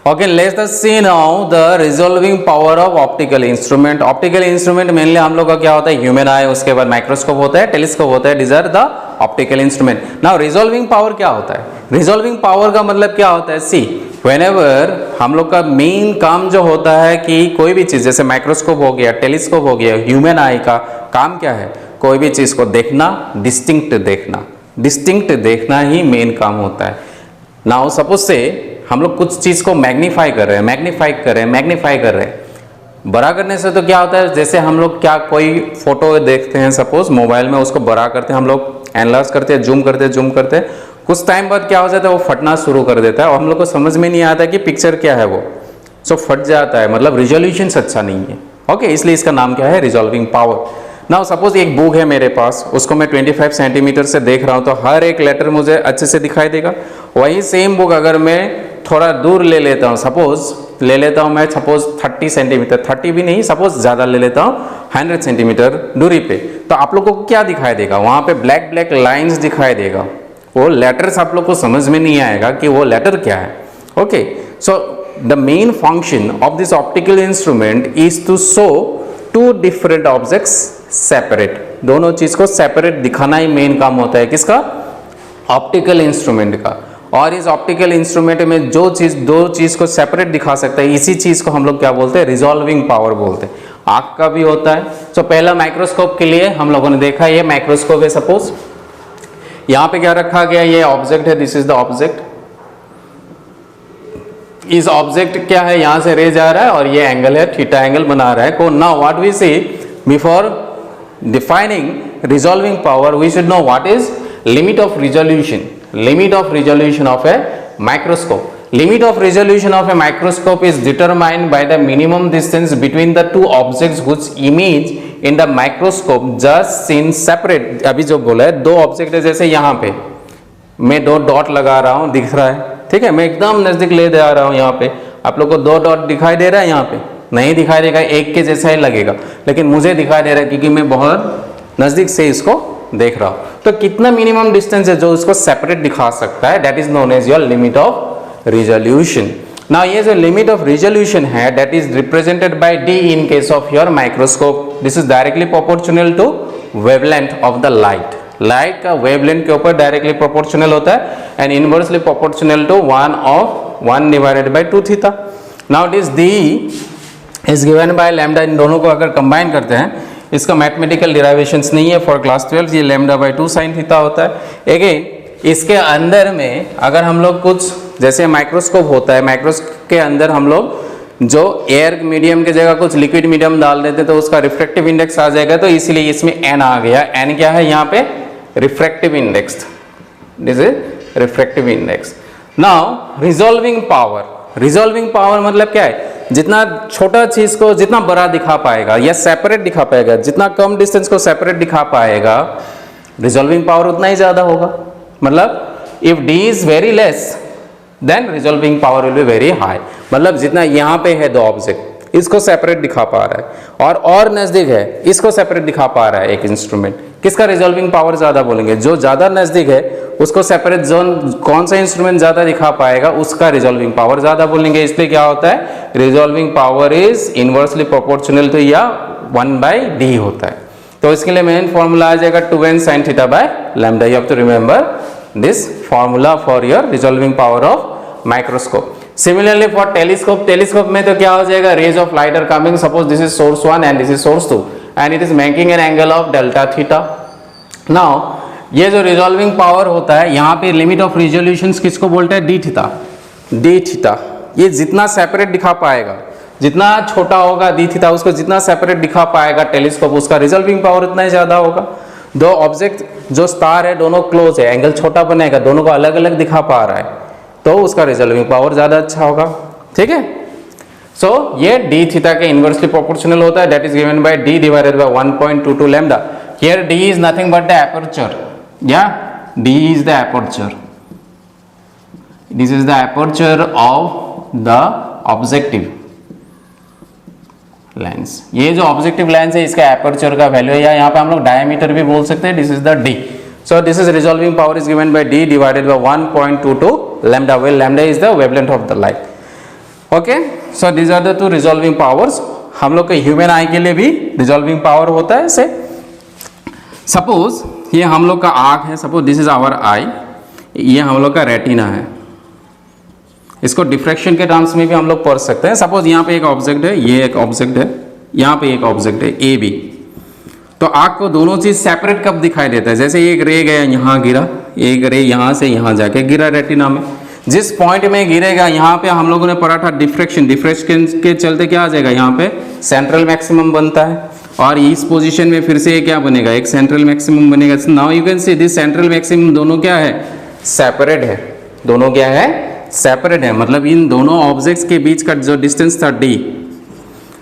S1: Okay, let's see now the resolving power of optical instrument. Optical instrument mainly हम लोग का क्या होता है, ह्यूमन आई, उसके बाद माइक्रोस्कोप होता है, टेलीस्कोप होता है, these are the optical instrument. Now resolving power क्या होता है, रिजॉल्विंग पावर का मतलब क्या होता है, सी व्हेनेवर हम लोग का मेन काम जो होता है कि कोई भी चीज जैसे माइक्रोस्कोप हो गया, टेलीस्कोप हो गया, ह्यूमन आई का काम क्या है, कोई भी चीज को देखना, डिस्टिंक्ट देखना ही मेन काम होता है। नाउ सपोज से हम लोग कुछ चीज को मैग्नीफाई कर रहे हैं, बड़ा करने से तो क्या होता है, जैसे हम लोग क्या कोई फोटो देखते हैं सपोज मोबाइल में, उसको बड़ा करते हैं, हम लोग एनालाइज करते हैं, जूम करते हैं, कुछ टाइम बाद क्या हो जाता है, वो फटना शुरू कर देता है और हम लोग को समझ में नहीं आता कि पिक्चर क्या है वो, सो फट जाता है, मतलब रिजोल्यूशन अच्छा नहीं है। ओके, इसलिए इसका नाम क्या है, रिजॉल्विंग पावर। नाउ सपोज एक बुक है मेरे पास, उसको मैं 25 सेंटीमीटर से देख रहा हूँ तो हर एक लेटर मुझे अच्छे से दिखाई देगा। वही सेम बुक अगर मैं थोड़ा दूर ले लेता हूँ, मैं 30 सेंटीमीटर, 30 भी नहीं, सपोज ज़्यादा ले लेता हूँ 100 सेंटीमीटर दूरी पे, तो आप लोग को क्या दिखाई देगा, वहाँ पे ब्लैक लाइन्स दिखाई देगा, वो लेटर्स आप लोग को समझ में नहीं आएगा कि वो लेटर क्या है। Okay, so the main function of this optical instrument is to show two different objects separate, दोनों चीज को सेपरेट दिखाना ही मेन काम होता है किसका, ऑप्टिकल इंस्ट्रूमेंट का। और इस ऑप्टिकल इंस्ट्रूमेंट में दो चीज को सेपरेट दिखा सकता है, इसी चीज को हम लोग क्या बोलते हैं, रिजॉल्विंग पावर बोलते हैं। आंख का भी होता है। तो पहला माइक्रोस्कोप के लिए हम लोगों ने देखा, ये माइक्रोस्कोप है, सपोज यहाँ पे क्या रखा गया, ये ऑब्जेक्ट है, दिस इज द ऑब्जेक्ट। इस ऑब्जेक्ट क्या है, यहां से रे जा रहा है और ये एंगल है, थीटा एंगल बना रहा है को। Now what we see before defining resolving power, we should know what is limit of resolution of a microscope. Limit of resolution of a microscope is determined by the minimum distance between the two objects whose image in the microscope just seen separate. अभी जो बोला है, दो object है, जैसे यहाँ पे मैं दो डॉट लगा रहा हूँ, दिख रहा है, ठीक है, मैं एकदम नजदीक ले जा रहा हूँ, यहाँ पे आप लोग को दो डॉट दिखाई दे रहा है, यहाँ पे नहीं दिखाई देगा, एक के जैसा ही लगेगा, लेकिन मुझे दिखाई दे रहा है क्योंकि मैं बहुत नजदीक से इसको देख रहा हूं। तो कितना मिनिमम डिस्टेंस है जो उसको सेपरेट दिखा सकता है, that is known as your limit of resolution. Now ये जो लिमिट ऑफ रिजोल्यूशन है that is represented by d in case of your microscope. This is directly proportional to wavelength of the light. Light का wavelength के ऊपर directly proportional होता है and inversely proportional to 1 divided by 2 theta. Now this d is given by lambda. इन दोनों को अगर combine करते हैं, इसका मैथमेटिकल डिराइवेशंस नहीं है फॉर क्लास 12, ये लैम्डा बाय 2 साइन थीटा होता है। अगेन इसके अंदर में अगर हम लोग कुछ जैसे माइक्रोस्कोप होता है, माइक्रोस्कोप के अंदर हम लोग जो एयर मीडियम के जगह कुछ लिक्विड मीडियम डाल देते तो उसका रिफ्रैक्टिव इंडेक्स आ जाएगा, तो इसलिए इसमें n आ गया। n क्या है यहाँ पे? Refractive index. This is refractive index. Now resolving power. Resolving power मतलब क्या है? जितना छोटा चीज को जितना बड़ा दिखा पाएगा या सेपरेट दिखा पाएगा, जितना कम डिस्टेंस को सेपरेट दिखा पाएगा, रिजॉल्विंग पावर उतना ही ज्यादा होगा। मतलब if d is very less than resolving power will be very high. मतलब जितना यहाँ पे है दो ऑब्जेक्ट, इसको सेपरेट दिखा पा रहा है और नजदीक है इसको सेपरेट दिखा पा रहा है एक इंस्ट्रूमेंट, किसका रिजॉल्विंग पावर ज्यादा बोलेंगे? जो ज्यादा नजदीक है उसको सेपरेट जोन कौन सा इंस्ट्रूमेंट ज्यादा दिखा पाएगा उसका रिजॉल्विंग पावर ज्यादा बोलेंगे। इसलिए क्या होता है? Resolving power is inversely proportional to या 1/d होता है। तो इसके लिए मेन फॉर्मूला आ जाएगा 2n sin theta by lambda. You have to remember this formula for your resolving power of microscope. Similarly for telescope, telescope में तो क्या हो जाएगा? Rays of light are coming, suppose this is source 1 and this is source 2 and it is making an angle of delta theta. Now ये जो resolving power होता है, यहाँ पे लिमिट ऑफ रिजोल्यूशन किसको बोलते हैं? d theta. d थीटा ये जितना सेपरेट दिखा पाएगा, जितना छोटा होगा d थीटा, उसको जितना सेपरेट दिखा पाएगा टेलीस्कोप, उसका रिजॉल्विंग पावर उतना ही ज्यादा होगा। दो ऑब्जेक्ट जो स्टार है दोनों क्लोज है, एंगल छोटा बनेगा, दोनों को अलग अलग दिखा पा रहा है, तो उसका रिजॉल्विंग पावर ज्यादा अच्छा होगा। ठीक है, सो ये d थीटा के इनवर्सली प्रोपोर्शनल होता है, that is given bye d divided by 1.22 lambda. Here d is nothing but the aperture, या d is the aperture, this is the aperture of the objective lens. ये जो objective lens है इसका aperture का value है, या यहाँ पे हम लोग डायमीटर भी बोल सकते हैं, this is the d। So this is resolving power is given by d divided by 1.22 lambda, where lambda is the wavelength of the light. Okay, so these are the two resolving powers. हम लोग के human आई के लिए भी resolving power होता है। से suppose ये हम लोग का आँख है, सपोज दिस इज आवर आई, ये हम लोग का रेटिना है। इसको डिफ्रैक्शन के टर्म्स में भी हम लोग पढ़ सकते हैं। सपोज यहाँ पे एक ऑब्जेक्ट है, ये एक ऑब्जेक्ट है, यहाँ पे एक ऑब्जेक्ट है ए बी, तो आँख को दोनों चीज सेपरेट कब दिखाई देता है? जैसे एक रे गया यहाँ गिरा, एक रे यहाँ से यहाँ जाके गिरा रेटिना में, जिस पॉइंट में गिरेगा यहाँ पे हम लोगों ने पढ़ा था डिफ्रैक्शन, डिफ्रैक्शन के चलते क्या आ जाएगा? यहाँ पे सेंट्रल मैक्सिमम बनता है और इस पोजीशन में फिर से ये क्या बनेगा? एक सेंट्रल मैक्सिमम बनेगा। Now you can see this central maximum दोनों क्या है? सेपरेट है। दोनों क्या है? सेपरेट है। मतलब इन दोनों ऑब्जेक्ट्स के बीच का जो डिस्टेंस था d,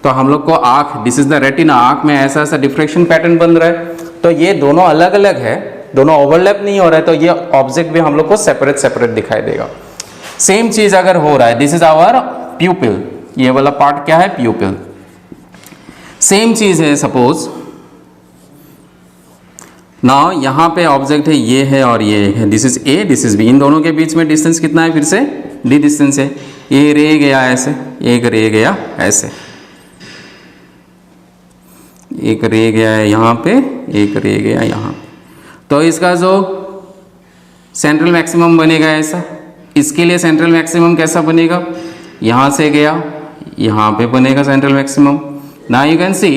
S1: तो हम लोग को आँख, दिस इज द रेटिना, आँख में ऐसा ऐसा डिफ्रैक्शन पैटर्न बन रहा है, तो ये दोनों अलग अलग है, दोनों ओवरलैप नहीं हो रहा है, तो ये ऑब्जेक्ट भी हम लोग को सेपरेट सेपरेट दिखाई देगा। सेम चीज अगर हो रहा है, दिस इज आवर प्यूपिल, ये वाला पार्ट क्या है? प्यूपिल। सेम चीज है, सपोज नाउ यहाँ पे ऑब्जेक्ट है, ये है और ये है, this is A, this is B, इन दोनों के बीच में डिस्टेंस कितना है? फिर से d डिस्टेंस है। ये रे गया ऐसे, एक रे गया ऐसे, एक रे गया है यहाँ पे, एक रे गया यहाँ, तो इसका जो सेंट्रल मैक्सिमम बनेगा ऐसा। इसके लिए सेंट्रल मैक्सिमम कैसा बनेगा? यहाँ से गया यहाँ पे बनेगा central maximum. Now you can सी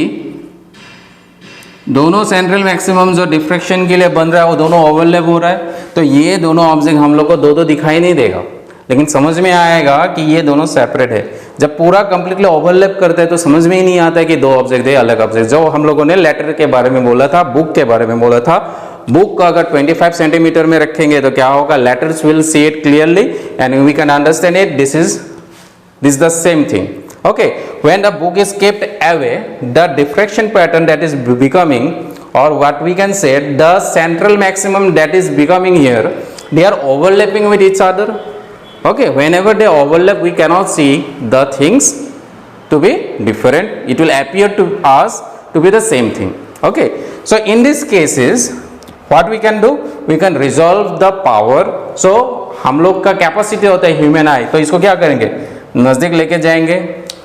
S1: दोनों सेंट्रल मैक्सिमम जो डिफ्रैक्शन के लिए बन रहा है वो दोनों ओवरलैप हो रहा है, तो ये दोनों ऑब्जेक्ट हम लोग को दो दिखाई नहीं देगा, लेकिन समझ में आएगा कि ये दोनों सेपरेट है। जब पूरा कंप्लीटली ओवरलैप करते हैं तो समझ में ही नहीं आता है कि दो ऑब्जेक्ट है अलग ऑब्जेक्ट। जो हम लोगों ने लेटर के बारे में बोला था, बुक के बारे में बोला था, बुक को अगर 25 सेंटीमीटर में रखेंगे तो क्या होगा? Letters will see it clearly and we can understand it. This is the same thing. Okay, when the book is kept away, the diffraction pattern that is becoming, or what we can say, the central maximum that is becoming here, they are overlapping with each other. Okay, whenever they overlap, we cannot see the things to be different. It will appear to us to be the same thing. Okay, so in these cases, what we can do, we can resolve the power. So हम लोग का capacity होता है human आई, तो इसको क्या करेंगे, नज़दीक लेके जाएंगे,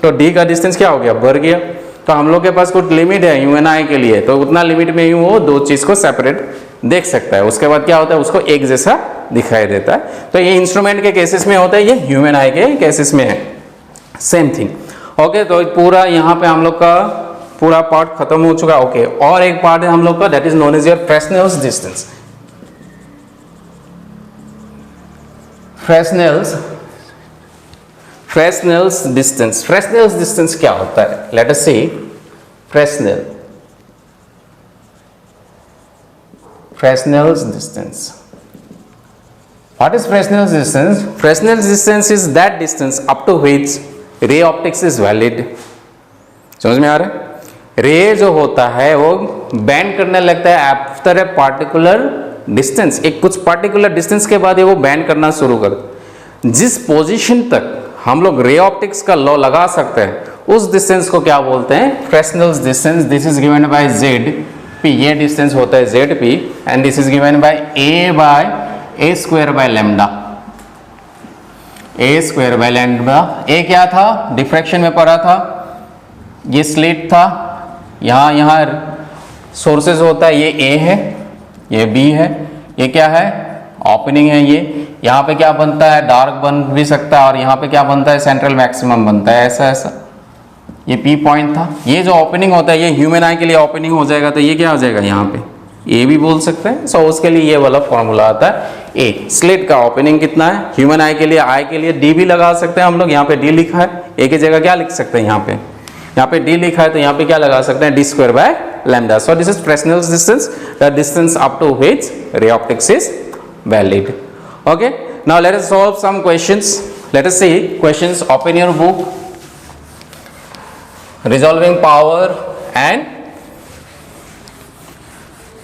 S1: तो डी का डिस्टेंस क्या हो गया, बढ़ गया। तो हम लोग के पास कुछ लिमिट है ह्यूमन आई के लिए, तो उतना लिमिट में ही वो दो चीज़ को सेपरेट देख सकता है। उसके बाद क्या होता है, उसको एक जैसा दिखाई देता है। तो ये इंस्ट्रूमेंट के केसेस में होता है, ये ह्यूमन आई के केसेस में है, सेम थिंग। ओके, तो पूरा यहाँ पे हम लोग का पूरा पार्ट खत्म हो चुका है। ओके, और एक पार्ट है हम लोग का, that is known as your Fresnel's distance. Fresnel's distance, Fresnel's distance क्या होता है, let us see. Fresnel's distance. What is Fresnel's distance? Fresnel's distance is that distance up to which ray optics is valid. समझ में आ रहा है? रे जो होता है वो बैंड करने लगता है आफ्टर ए पार्टिकुलर डिस्टेंस, एक कुछ पार्टिकुलर डिस्टेंस के बाद ये वो बैंड करना शुरू कर, जिस पोजीशन तक हम लोग रे ऑप्टिक्स का लॉ लगा सकते हैं उस डिस्टेंस को क्या बोलते हैं, Fresnel's distance. This is given by Z P, ये डिस्टेंस होता है Z P, and this is given by A square by lambda, A square by lambda. A क्या था, डिफ्रैक्शन में पढ़ा था, ये स्लिट था, यहाँ सोर्सेज होता है, ये ए है, ये बी है, ये क्या है, ओपनिंग है। ये यहाँ पे क्या बनता है, डार्क बन भी सकता है, और यहाँ पे क्या बनता है, सेंट्रल मैक्सिमम बनता है, ऐसा। ये पी पॉइंट था, ये जो ओपनिंग होता है ये ह्यूमन आई के लिए ओपनिंग हो जाएगा, तो ये क्या हो जाएगा, यहाँ पे ए भी बोल सकते हैं। सो उसके लिए ये वाला फॉर्मूला आता है। ए स्लिट का ओपनिंग कितना है, ह्यूमन आई के लिए डी भी लगा सकते हैं हम लोग, यहाँ पे डी लिखा है, ए की जगह क्या लिख सकते हैं, यहाँ पे डी लिखा है, तो यहाँ पे क्या लगा सकते हैं, D square by lambda. So this is Fresnel's distance, the distance up to which ray optics is valid. Okay, now let us solve some questions. Let us see questions, open your book, resolving power and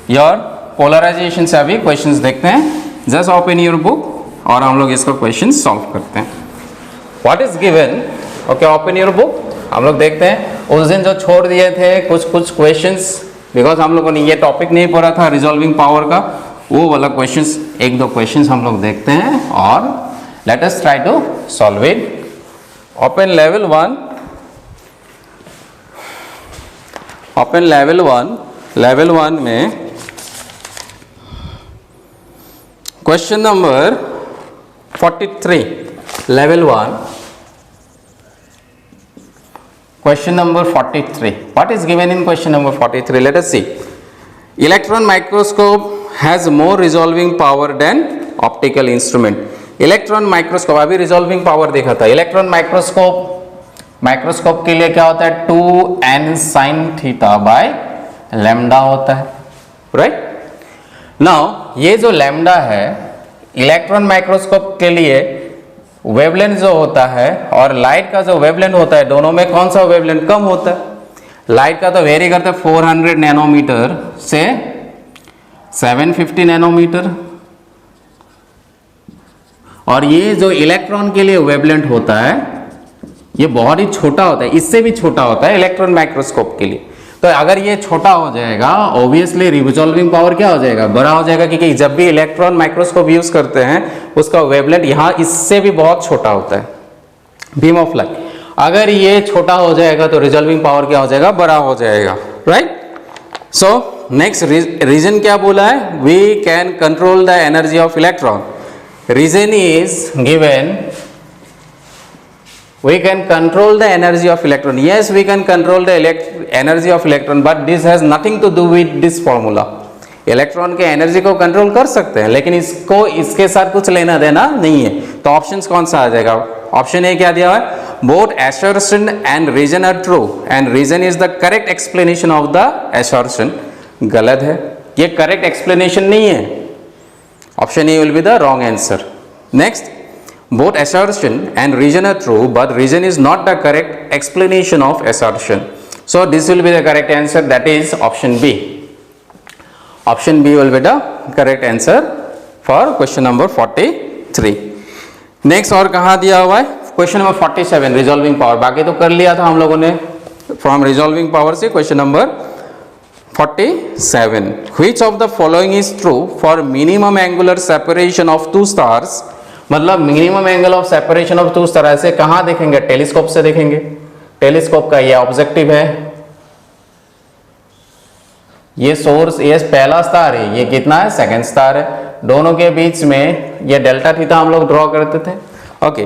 S1: your polarization से अभी questions देखते हैं। Just open your book और हम लोग इसको question solve करते हैं। What is given, okay, open your book. हम लोग देखते हैं उस दिन जो छोड़ दिए थे कुछ क्वेश्चंस, बिकॉज हम लोगों ने ये टॉपिक नहीं पढ़ा था रिजॉल्विंग पावर का, वो वाला क्वेश्चंस, एक दो क्वेश्चंस हम लोग देखते हैं और let us try to solve it. Open level 1, open level one में question number 43, level 1, question number 43। What is given in question number 43? Let us see. Electron microscope has more resolving power than optical instrument. Electron microscope, अभी resolving power देखा था। Electron microscope के लिए क्या होता है, 2n sin theta by lambda होता है, राइट। नाउ ये जो लैम्डा है इलेक्ट्रॉन माइक्रोस्कोप के लिए वेवलेंथ जो होता है और लाइट का जो वेवलेंथ होता है, दोनों में कौन सा वेवलेंथ कम होता है? लाइट का तो वेरी करता है 400 नैनोमीटर से 750 नैनोमीटर, और ये जो इलेक्ट्रॉन के लिए वेवलेंथ होता है ये बहुत ही छोटा होता है, इससे भी छोटा होता है इलेक्ट्रॉन माइक्रोस्कोप के लिए। तो अगर ये छोटा हो जाएगा ऑब्वियसली रिजॉल्विंग पावर क्या हो जाएगा, बड़ा हो जाएगा, क्योंकि जब भी इलेक्ट्रॉन माइक्रोस्कोप यूज करते हैं उसका वेवलेंथ यहाँ इससे भी बहुत छोटा होता है, बीम ऑफ लाइट। अगर ये छोटा हो जाएगा तो रिजॉल्विंग पावर क्या हो जाएगा, बड़ा हो जाएगा, राइट। सो नेक्स्ट रीजन क्या बोला है, we can control the energy of electron. Reason is given, we can control the energy of electron. Yes, we can control the energy of electron, but this has nothing to do with this formula. Electron के energy को control कर सकते हैं, लेकिन इसको इसके साथ कुछ लेना देना नहीं है। तो ऑप्शंस कौन सा आ जाएगा, ऑप्शन ए क्या दिया हुआ है, both assertion and reason are true and reason is the correct explanation of the assertion। गलत है, ये करेक्ट एक्सप्लेनेशन नहीं है, option A will be the wrong answer. Next, both assertion and reason are true but reason is not the correct explanation of assertion, so this will be the correct answer, that is option B. Option B will be the correct answer for question number 43. next और कहाँ दिया हुआ है, question number 47 resolving power. बाकी तो कर लिया था हम लोगों ने, फ्रॉम रिजॉल्विंग पावर से question number 47. Which of the following is true for minimum angular separation of two stars? मतलब minimum angle of separation of two star ऐसे कहाँ देखेंगे? टेलीस्कोप से देखेंगे। टेलीस्कोप का ये ऑब्जेक्टिव है, ये सोर्स, ये पहला स्टार है, ये कितना है? सेकंड स्टार है। दोनों के बीच में ये डेल्टा थीटा हम लोग ड्रॉ करते थे। Okay,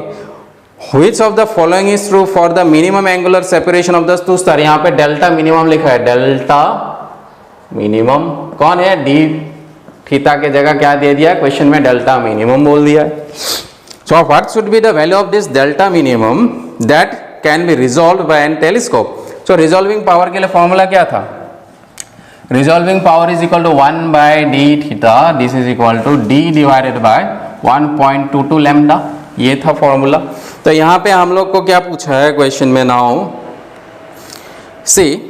S1: which of the following is true for the minimum angular separation of the two star? यहाँ पे डेल्टा मिनिमम लिखा है, डेल्टा मिनिमम कौन है? डी थीटा के जगह क्या दे दिया क्वेश्चन में? डेल्टा मिनिमम बोल दिया। So what should be the value of this delta minimum that can be resolve by an telescope? So resolving power के लिए फॉर्मूला क्या था? Resolving power is equal to 1 by D theta, this is equal to D divided by 1.22 lambda, ये था formula. तो यहाँ पे हम लोग को क्या पूछा है क्वेश्चन में? Now see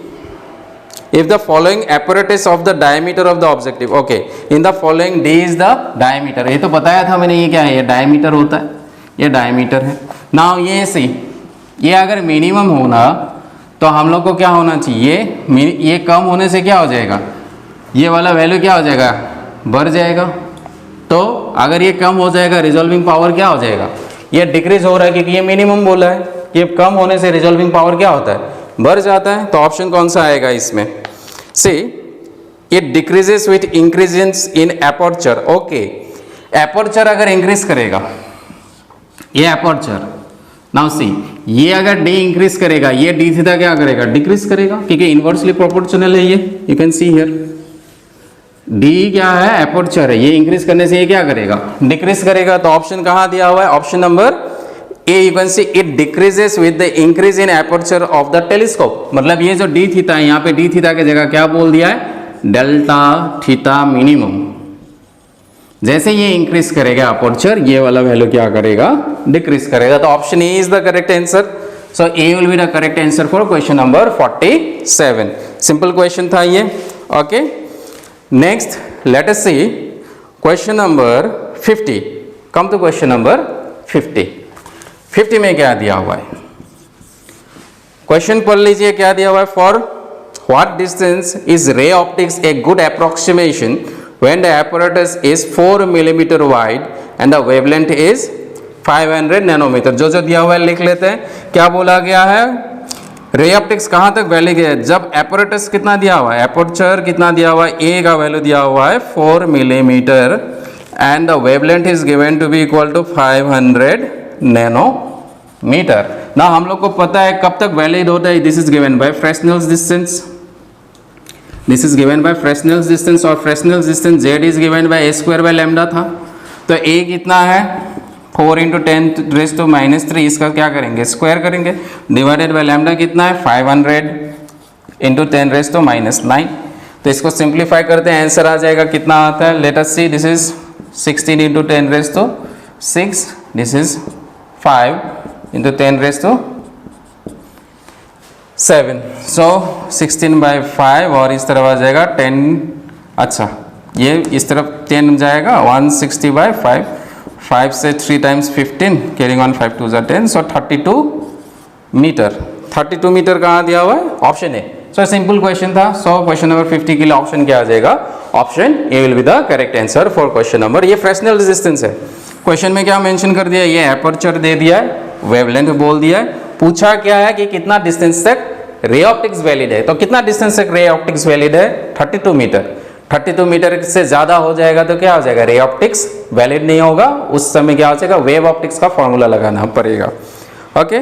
S1: if the following apparatus of the diameter of the objective, okay, in the following d is the diameter, ये तो बताया था मैंने, ये क्या है? ये डायमीटर होता है, ये डायमीटर है। नाउ ये सी, ये अगर मिनिमम होना तो हम लोग को क्या होना चाहिए? ये कम होने से क्या हो जाएगा? ये वाला वैल्यू क्या हो जाएगा? बढ़ जाएगा। तो अगर ये कम हो जाएगा, रिजॉल्विंग पावर क्या हो जाएगा? ये डिक्रीज हो रहा है क्योंकि ये मिनिमम बोला है। ये कम होने से रिजॉल्विंग पावर क्या होता है? बढ़ जाता है। तो ऑप्शन कौन सा आएगा इसमें? See it decreases with increases in aperture. Okay, aperture अगर इंक्रीज करेगा, ये एपर्चर, नाउ सी, ये अगर डी इंक्रीज करेगा, ये डी थीटा क्या करेगा? डिक्रीज करेगा, क्योंकि इनवर्सली प्रोपोर्शनल है ये। You can see here D क्या है? एपर्चर है, ये इंक्रीज करने से ये क्या करेगा? डिक्रीज करेगा। तो ऑप्शन कहाँ दिया हुआ है? Option number A. You can see it decreases with the increase in aperture of the telescope. मतलब ये जो डी थीटा है, यहाँ पे डी थीटा की जगह क्या बोल दिया है? Delta theta minimum. जैसे ये इंक्रीज करेगा अपर्चर, ये वाला वैल्यू क्या करेगा? डिक्रीज करेगा। तो option A is the correct answer. So A will be the correct answer for question number 47। Simple question था ये। Okay, next let us see question number 50। Come to question number 50। 50 में क्या दिया हुआ है? क्वेश्चन पढ़ लीजिए क्या दिया हुआ है। For what distance is ray optics a good approximation when the apparatus is 4 millimeter wide and the wavelength is 500 nanometre. जो जो दिया हुआ है लिख लेते हैं। क्या बोला गया है? रे ऑप्टिक्स कहाँ तक वैल्यू गया है? जब एपरेटस कितना दिया हुआ है? एपर्चर कितना दिया हुआ है? ए का वैल्यू दिया हुआ है 4 millimetre and the wavelength is given to be equal to 500 nanometre. ना हम लोग को पता है कब तक वैलिड होता है? This is given by Fresnel's distance, this is given by Fresnel's distance, और Fresnel's distance Z is given by A square by lambda था। तो ए कितना है? 4 × 10⁻³ इसका क्या करेंगे? स्क्वायर करेंगे, डिवाइडेड बाय लैम्डा कितना है? 500 × 10⁻⁹। तो इसको सिंप्लीफाई करते हैं, आंसर आ जाएगा कितना आता है? Let us see, this is 16 × 10⁶, this is 5 × 10⁻⁷। So 16/5 और इस तरफ आ जाएगा 10। अच्छा, ये इस तरफ 10 जाएगा, 160/5, 5 से 3 टाइम्स 15, कैरिंग ऑन 5 2 10, सो 32 मीटर। 32 मीटर कहाँ दिया हुआ है? Option A. So simple question था। सो क्वेश्चन नंबर 50 के लिए ऑप्शन क्या आ जाएगा? Option A will be the correct answer for question number. ये फ्रेस्नेल रेजिस्टेंस है। क्वेश्चन में क्या मेंशन कर दिया? ये एपर्चर दे दिया है, वेवलेंथ बोल दिया है, पूछा क्या है कि कितना डिस्टेंस तक रे ऑप्टिक्स वैलिड है। तो कितना डिस्टेंस तक रे ऑप्टिक्स वैलिड है? 32 मीटर। 32 मीटर से ज्यादा हो जाएगा तो क्या हो जाएगा? रे ऑप्टिक्स वैलिड नहीं होगा। उस समय क्या हो जाएगा? वेव ऑप्टिक्स का फॉर्मूला लगाना पड़ेगा। Okay,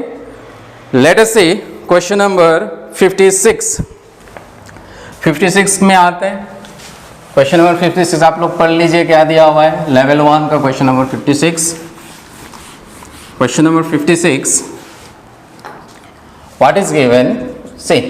S1: late us see question number 56। 56 में आते हैं। क्वेश्चन नंबर 56 आप लोग पढ़ लीजिए क्या दिया हुआ है। लेवल 1 का question number 56। Question number 56, what is given? See,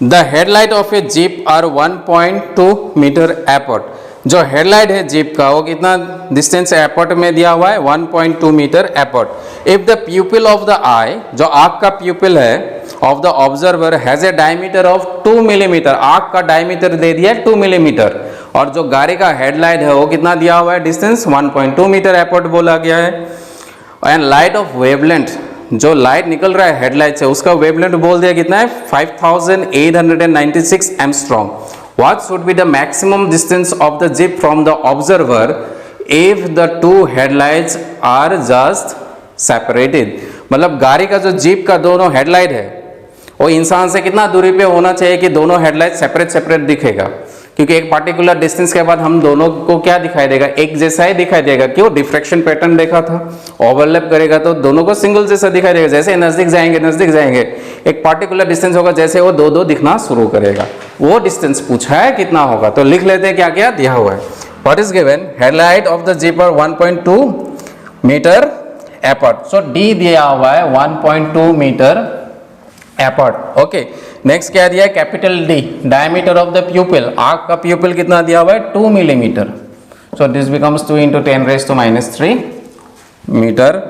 S1: the headlight of a jeep are 1.2 meter apart। जो हेडलाइट है जीप का वो कितना डिस्टेंस एपर्ट में दिया हुआ है? 1.2 metre apart. If the pupil of the eye, जो आँख का प्यूपिल है, of the observer has a diameter of 2 millimetre, आँख का डायमीटर दे दिया है 2 मिलीमीटर, और जो गाड़ी का हेडलाइट है वो कितना दिया हुआ है? डिस्टेंस 1.2 मीटर एपर्ट बोला गया है। एंड लाइट ऑफ वेवलेंथ जो लाइट निकल रहा है हेडलाइट से उसका वेवलेंथ बोल दिया कितना है 5896 angstrom. What should be the maximum distance of the jeep from the observer if the two headlights are just separated. मतलब गाड़ी का जो जीप का दोनों हेडलाइट है वो इंसान से कितना दूरी पे होना चाहिए कि दोनों हेडलाइट सेपरेट सेपरेट दिखेगा, क्योंकि एक पार्टिकुलर डिस्टेंस के बाद हम दोनों को क्या दिखाई देगा, एक जैसा ही दिखाई देगा. क्यों, डिफ्रेक्शन पैटर्न देखा था, ओवरलैप करेगा तो दोनों को सिंगल जैसा दिखाई देगा. जैसे नजदीक जाएंगे एक पार्टिकुलर डिस्टेंस होगा, जैसे वो दो दो दिखना शुरू करेगा. वो डिस्टेंस पूछा है कितना होगा, तो लिख लेते हैं क्या क्या दिया हुआ है. What is given, headlight of the jeep are 1.2 मीटर apart. So D दिया हुआ है 1.2 मीटर apart. ओके, नेक्स्ट क्या दिया है, capital D, diameter of the pupil, आंख का प्यूपिल कितना दिया हुआ है 2 millimetre. So this becomes 2 into 10⁻³ metre.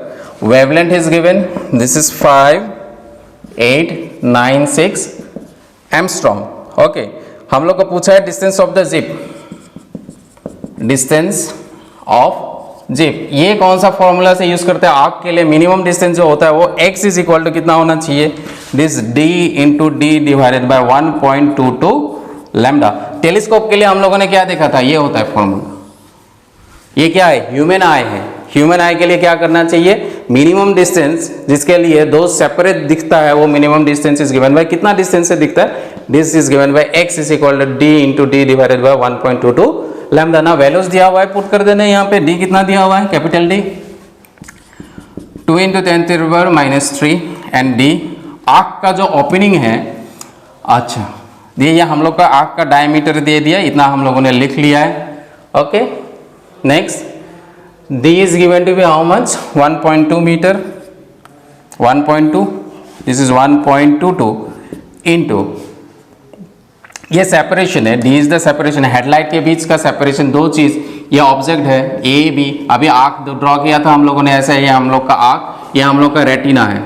S1: Wavelength is given, this is 5896 angstrom. Okay, हम लोग को पूछा है distance of the jeep, distance of jeep. ये कौन सा फॉर्मूला से यूज करते हैं, आर्क के लिए मिनिमम डिस्टेंस जो होता है वो x इज इक्वल टू कितना होना चाहिए, this d into D divided by 1.22 lambda. Telescope के लिए हम लोगों ने क्या देखा था, ये होता है फॉर्मूला. ये क्या है, ह्यूमन आई है. ह्यूमन आई के लिए क्या करना चाहिए, मिनिमम डिस्टेंस जिसके लिए दो सेपरेट दिखता है वो minimum distance is given by कितना डिस्टेंस से दिखता है, this is given by x is equal to d into D divided by 1.22 lambda. ना वैल्यूज दिया हुआ है, पुट कर देना यहाँ पे. d कितना दिया हुआ है, capital D 2 into 10⁻³ and d आंख का जो ओपनिंग है, अच्छा ये हम लोग का आंख का डायमीटर दे दिया, इतना हम लोगों ने लिख लिया है. Okay, next d is given to be how much, 1.2 metre, 1.2, this is 1.22 into ये सेपरेशन है, d is the separation, headlight के बीच का सेपरेशन. दो चीज, ये ऑब्जेक्ट है ए बी, अभी आंख ड्रॉ किया था हम लोगों ने ऐसा, ये हम लोग का आंख, ये हम लोग का रेटिना है.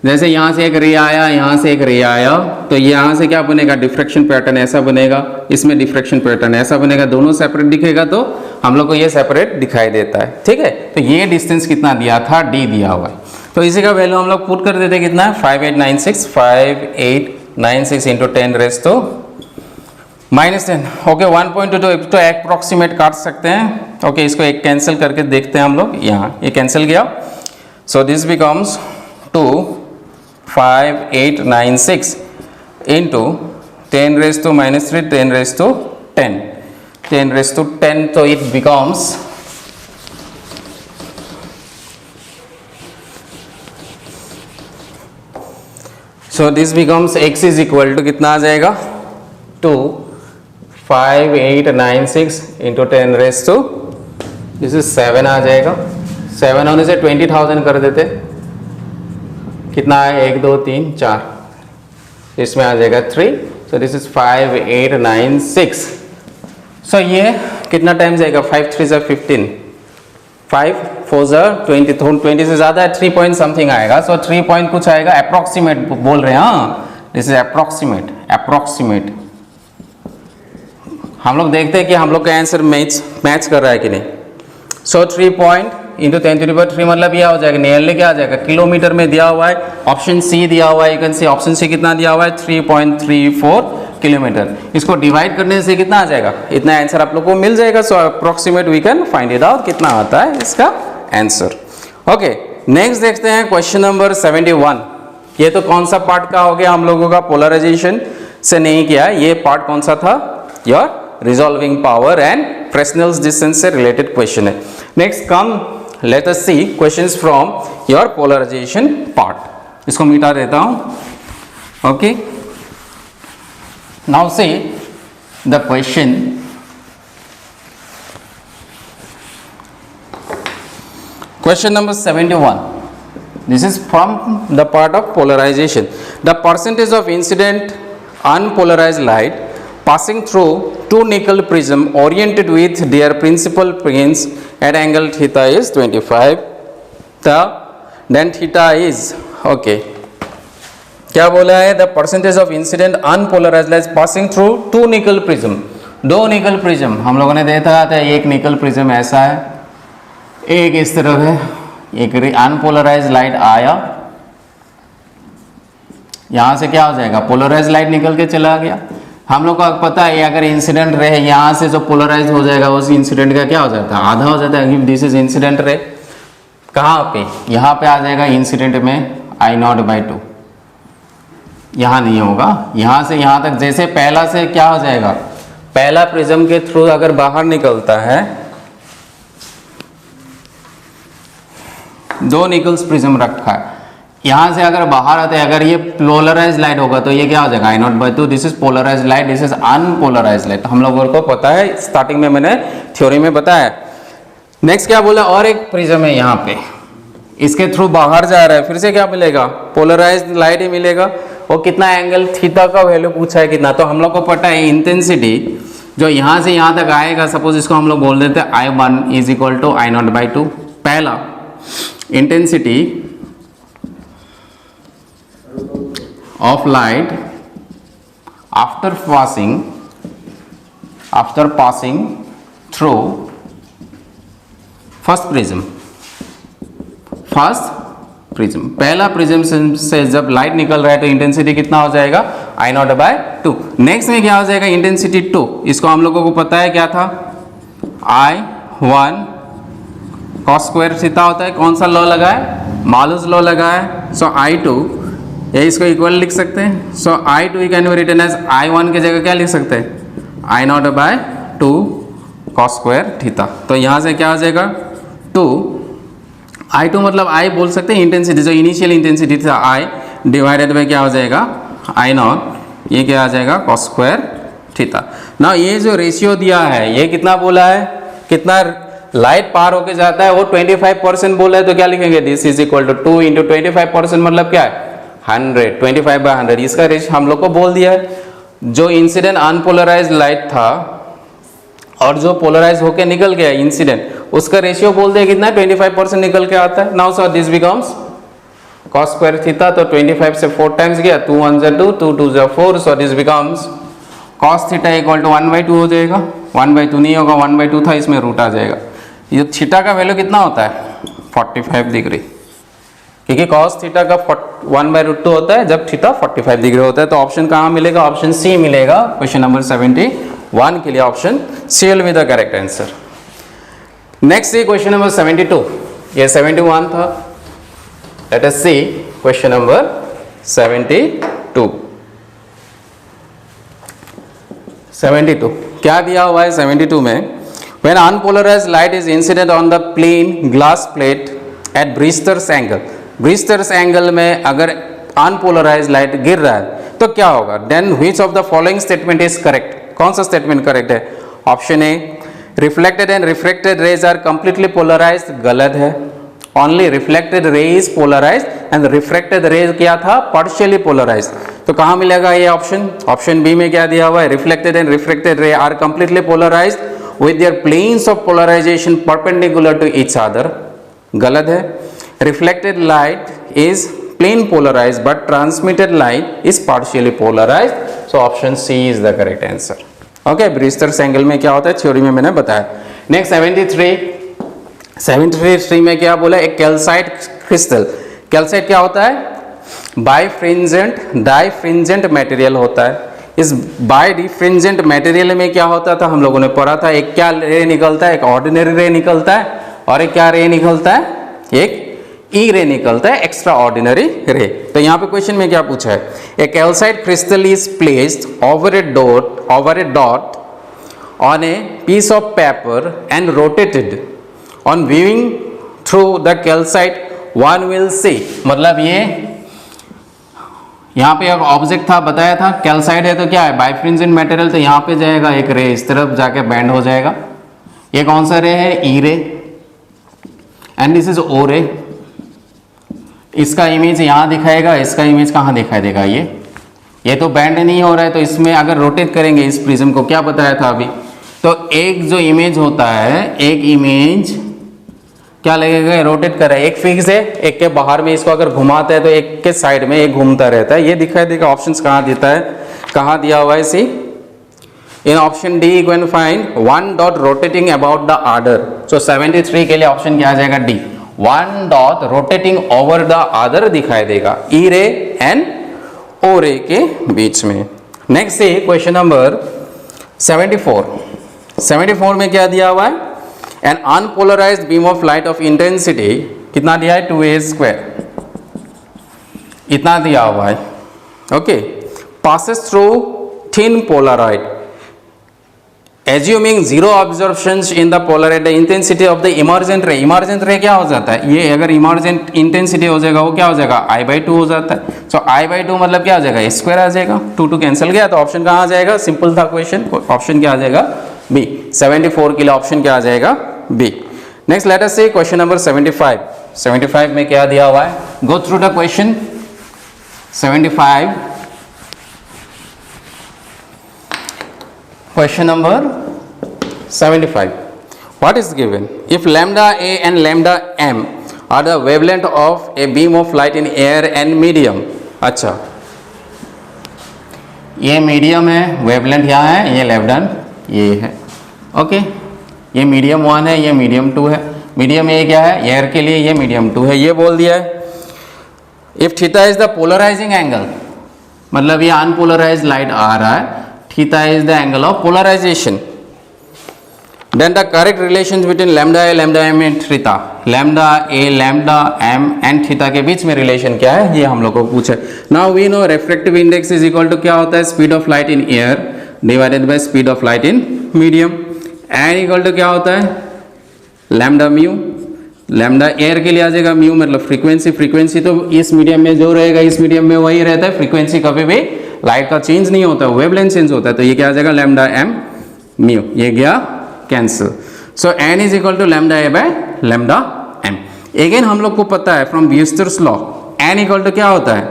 S1: जैसे यहाँ से एक रे आया, यहाँ से एक रे आया, तो यहाँ से क्या बनेगा, डिफ्रेक्शन पैटर्न ऐसा बनेगा, इसमें डिफ्रेक्शन पैटर्न ऐसा बनेगा, दोनों सेपरेट दिखेगा तो हम लोग को ये सेपरेट दिखाई देता है. ठीक है, तो ये डिस्टेंस कितना दिया था, d दिया हुआ है. तो इसी का वैल्यू हम लोग पुट कर देते कितना है, 5896 इंटू 10⁻⁻10. ओके, 1.22 तो अप्रॉक्सीमेट काट सकते हैं. ओके, इसको एक कैंसिल करके देखते हैं हम लोग, यहाँ ये कैंसिल गया. सो दिस बिकम्स 5896 इंटू 10⁻³ 10⁻10, तो it becomes so this becomes x is equal to कितना आ जाएगा, 5896 इंटू 10⁻, दिस इज 7 आ जाएगा. 7 होने से 20,000 कर देते, कितना है 1 2 3 4, इसमें आ जाएगा 3. सो दिस इज 5896. सो ये कितना टाइम जाएगा, 5 3 15, 5 4 20, 20 से ज़्यादा है, 3 पॉइंट समथिंग आएगा. सो 3 पॉइंट कुछ आएगा, अप्रॉक्सीमेट बोल रहे हैं. हाँ, दिस इज अप्रॉक्सीमेट. हम लोग देखते हैं कि हम लोग का आंसर मैच कर रहा है कि नहीं. सो 3 पॉइंट इंटू 10⁻³ मतलब यह हो जाएगा, नियरली क्या आ जाएगा, किलोमीटर में दिया हुआ है. ऑप्शन सी दिया हुआ है, you can see option C कितना दिया हुआ है, 3.34 किलोमीटर. इसको डिवाइड करने से कितना आ जाएगा, इतना आंसर आप लोग को मिल जाएगा. So approximate we can find it out, कितना आता है इसका आंसर. ओके, नेक्स्ट देखते हैं क्वेश्चन नंबर 71. ये तो कौन सा पार्ट का हो गया हम लोगों का, पोलराइजेशन से नहीं किया. ये पार्ट कौन सा था, your resolving power and Fresnel's distance से रिलेटेड क्वेश्चन है. Next come let us see questions from your polarisation part. इसको मिटा देता हूं. Okay, now see the question. Question number 71. This is from the part of polarization. The percentage of incident unpolarized light passing through two nickel prism oriented with their principal planes at angle theta is 25. Then theta is okay. क्या बोला है, the percentage of incident unpolarized light passing through two nickel prism. दो निकल prism हम लोगों ने देखा था. एक निकल प्रिज्म ऐसा है, एक इस तरफ है, एक अनपोलराइज लाइट आया, यहां से क्या हो जाएगा, पोलराइज लाइट निकल के चला गया। हम लोग को पता है अगर इंसिडेंट रे यहाँ से जो पोलराइज हो जाएगा उस इंसिडेंट का क्या हो जाता है, आधा हो जाता है। दिस इज इंसिडेंट रे, कहाँ पे, यहाँ पे आ जाएगा इंसिडेंट में I0/2, यहाँ नहीं होगा। यहाँ से यहाँ तक जैसे पहला से क्या हो जाएगा, पहला प्रिज्म के थ्रू अगर बाहर निकलता है, दो निकल्स प्रिज्म रखा है, यहाँ से अगर बाहर आते हैं, अगर ये पोलराइज लाइट होगा तो ये क्या हो जाएगा I0/2। This is polarise light, this is unpolarise light. हम लोगों को पता है, स्टार्टिंग में मैंने थ्योरी में बताया। नेक्स्ट क्या बोला, और एक प्रिज्म है यहाँ पे, इसके थ्रू बाहर जा रहा है, फिर से क्या मिलेगा, पोलराइज लाइट ही मिलेगा। और कितना एंगल थीटा का वैल्यू पूछा है कितना, तो हम लोग को पता है इंटेंसिटी जो यहाँ से यहाँ तक आएगा, सपोज इसको हम लोग बोल देते हैं I1 = I0/2। पहला intensity of light after passing through first prism, पहला प्रिज्म से जब लाइट निकल रहा है तो इंटेंसिटी कितना हो जाएगा, I0/2। नेक्स्ट में क्या हो जाएगा, इंटेंसिटी 2, इसको हम लोगों को पता है क्या था, I1 cos² थीटा होता है। कौन सा लॉ लगा है, मालूस लॉ लगा है। सो I2, ये इसको इक्वल लिख सकते हैं। So I2 can be written as I1 की जगह क्या लिख सकते हैं, I0/2 cos² थीटा। तो यहाँ से क्या हो जाएगा 2, I2 मतलब I बोल सकते हैं इंटेंसिटी, जो इनिशियल इंटेंसिटी था I डिवाइडेड बाय क्या हो जाएगा I0, ये क्या आ जाएगा cos² थीटा। ना ये जो रेशियो दिया है, ये कितना बोला है, कितना लाइट पार होके जाता है, वो 25% बोला है, तो क्या लिखेंगे, दिस इज इक्वल टू 2 × 25% मतलब क्या है 100, 25/100। इसका रेशियो हम लोग को बोल दिया है। जो इंसिडेंट अनपोलराइज लाइट था और जो पोलराइज होके निकल गया इंसिडेंट, उसका रेशियो बोल दिया कितना, 25% निकल के आता है। Now sir this becomes cos² theta, तो 25 से 4 टाइम्स गया, 2 1 × 2, 2 2 × 4, सो दिस बिकम्स cos थीटा = 1/2 हो जाएगा। 1/2 नहीं होगा, 1/2 था, इसमें रूट आ जाएगा। ये थीटा का वैल्यू कितना होता है 45 डिग्री, क्योंकि cos थीटा का 1/2 होता है जब थीटा 45 डिग्री होता है। तो ऑप्शन कहाँ मिलेगा, ऑप्शन सी मिलेगा। क्वेश्चन नंबर 71 के लिए option C will be the correct answer. Next है क्वेश्चन नंबर 72, ये 71 था। Let us see question number 72। 72 क्या दिया हुआ है 72 में, when unpolarized light is incident on the plane glass plate at Brewster's angle, Brewster's angle में अगर unpolarized light गिर रहा है तो क्या होगा, then which of the following statement is correct, कौन सा स्टेटमेंट करेक्ट है। Option A, reflected and refracted rays are completely polarised, गलत है। Only reflected ray is polarised and refracted ray क्या था, पार्शियली पोलराइज्ड। तो कहाँ मिलेगा ये ऑप्शन, ऑप्शन बी में क्या दिया हुआ है, reflected and refracted ray are completely polarised with their planes of polarization perpendicular to each other, गलत है। reflected light is plane polarized but transmitted light is partially polarized, so option C is the correct answer. okay, Brewster's angle में क्या होता है theory में मैंने बताया। Next 73 में क्या बोला, एक कैल्साइट क्रिस्टल। कैल्साइट क्या होता है, डाइफ्रिंजेंट मटेरियल होता है। इस बाइडिफ्रिंजेंट मटेरियल में क्या होता था, हम लोगों ने पढ़ा था, एक क्या रे निकलता है, एक ऑर्डिनरी रे निकलता है, और एक क्या रे निकलता है, एक ई रे निकलता है, एक्स्ट्रा ऑर्डिनरी रे। तो यहाँ पे क्वेश्चन में क्या पूछा है, a calcite crystal is placed over a dot on a piece of paper and rotated on viewing through the calcite one will see. मतलब ये यहाँ पे एक ऑब्जेक्ट था, बताया था कैल्साइट है तो क्या है, बाइफ्रिंजेंट मटेरियल, तो यहाँ पे जाएगा एक रे, इस तरफ जाके बैंड हो जाएगा। ये कौन सा रे है, ई रे, एंड दिस इज ओ रे। इसका इमेज यहाँ दिखाएगा, इसका इमेज कहाँ दिखाई देगा, ये तो बैंड नहीं हो रहा है, तो इसमें अगर रोटेट करेंगे इस प्रिज्म को, क्या बताया था अभी, तो एक जो इमेज होता है, एक इमेज क्या लगेगा, रोटेट कर रहा है, एक फिक्स है, एक के बाहर में इसको अगर घुमाते हैं तो एक के साइड में एक घूमता रहता है। ये दिखाई देगा। ऑप्शंस कहाँ देता है, कहाँ दिया हुआ है, see in option D you can find one dot rotating about the other. So 73 के लिए ऑप्शन क्या आ जाएगा, D, one dot rotating over the other दिखाई देगा, ई रे एंड ओ रे के बीच में। नेक्स्ट है क्वेश्चन नंबर 74। 74 में क्या दिया हुआ है? An unpolarised beam of light of intensity कितना दिया है? 2a², इतना दिया हुआ है। Okay, passes through thin polaroid assuming zero absorptions in the polaroid, the intensity of the emergent ray, emergent ray क्या हो जाता है? ये अगर emergent intensity हो जाएगा वो क्या हो जाएगा? I/2 हो जाता है। so I/2 मतलब क्या हो जाएगा? स्क्वायर आ जाएगा, 2 कैंसिल गया, तो ऑप्शन कहाँ आ जाएगा? सिंपल था क्वेश्चन, ऑप्शन क्या आ जाएगा? बी। 74 के लिए ऑप्शन क्या आ जाएगा? B. Next let us see question number 75। 75 में क्या दिया हुआ है? Go through the question. 75 question number 75. What is given? If lambda a and lambda m are the wavelength of a beam of light in air and medium. अच्छा, ये medium है, wavelength यहाँ है, ये लेफ्ट ये है। ओके, ये medium 1 है, ये मीडियम 2 है। मीडियम ए क्या है? एयर के लिए ये मीडियम 2 है, ये बोल दिया है। If theta is the polarising angle, मतलब ये अनपोलराइज लाइट आ रहा है, theta is the angle of polarization, then the correct relations between lambda a lambda m and theta, lambda a lambda m and theta के बीच में relation क्या है ये हम लोग को पूछे। now we know refractive index is equal to क्या होता है? speed of light in air divided by speed of light in medium, n equal to क्या होता है? lambda mu, लैम्डा एयर के लिए आ जाएगा, म्यू मतलब फ्रीक्वेंसी, फ्रीक्वेंसी तो इस मीडियम में जो रहेगा इस मीडियम में वही रहता है, फ्रीक्वेंसी कभी भी लाइट का चेंज नहीं होता, वेवलेंथ चेंज होता है, तो ये क्या आ जाएगा? लैम्डा एम म्यू, ये गया cancel. So N is equal to lambda A by lambda M. Again हम लोग को पता है from Brewster's law, N equal to क्या होता है?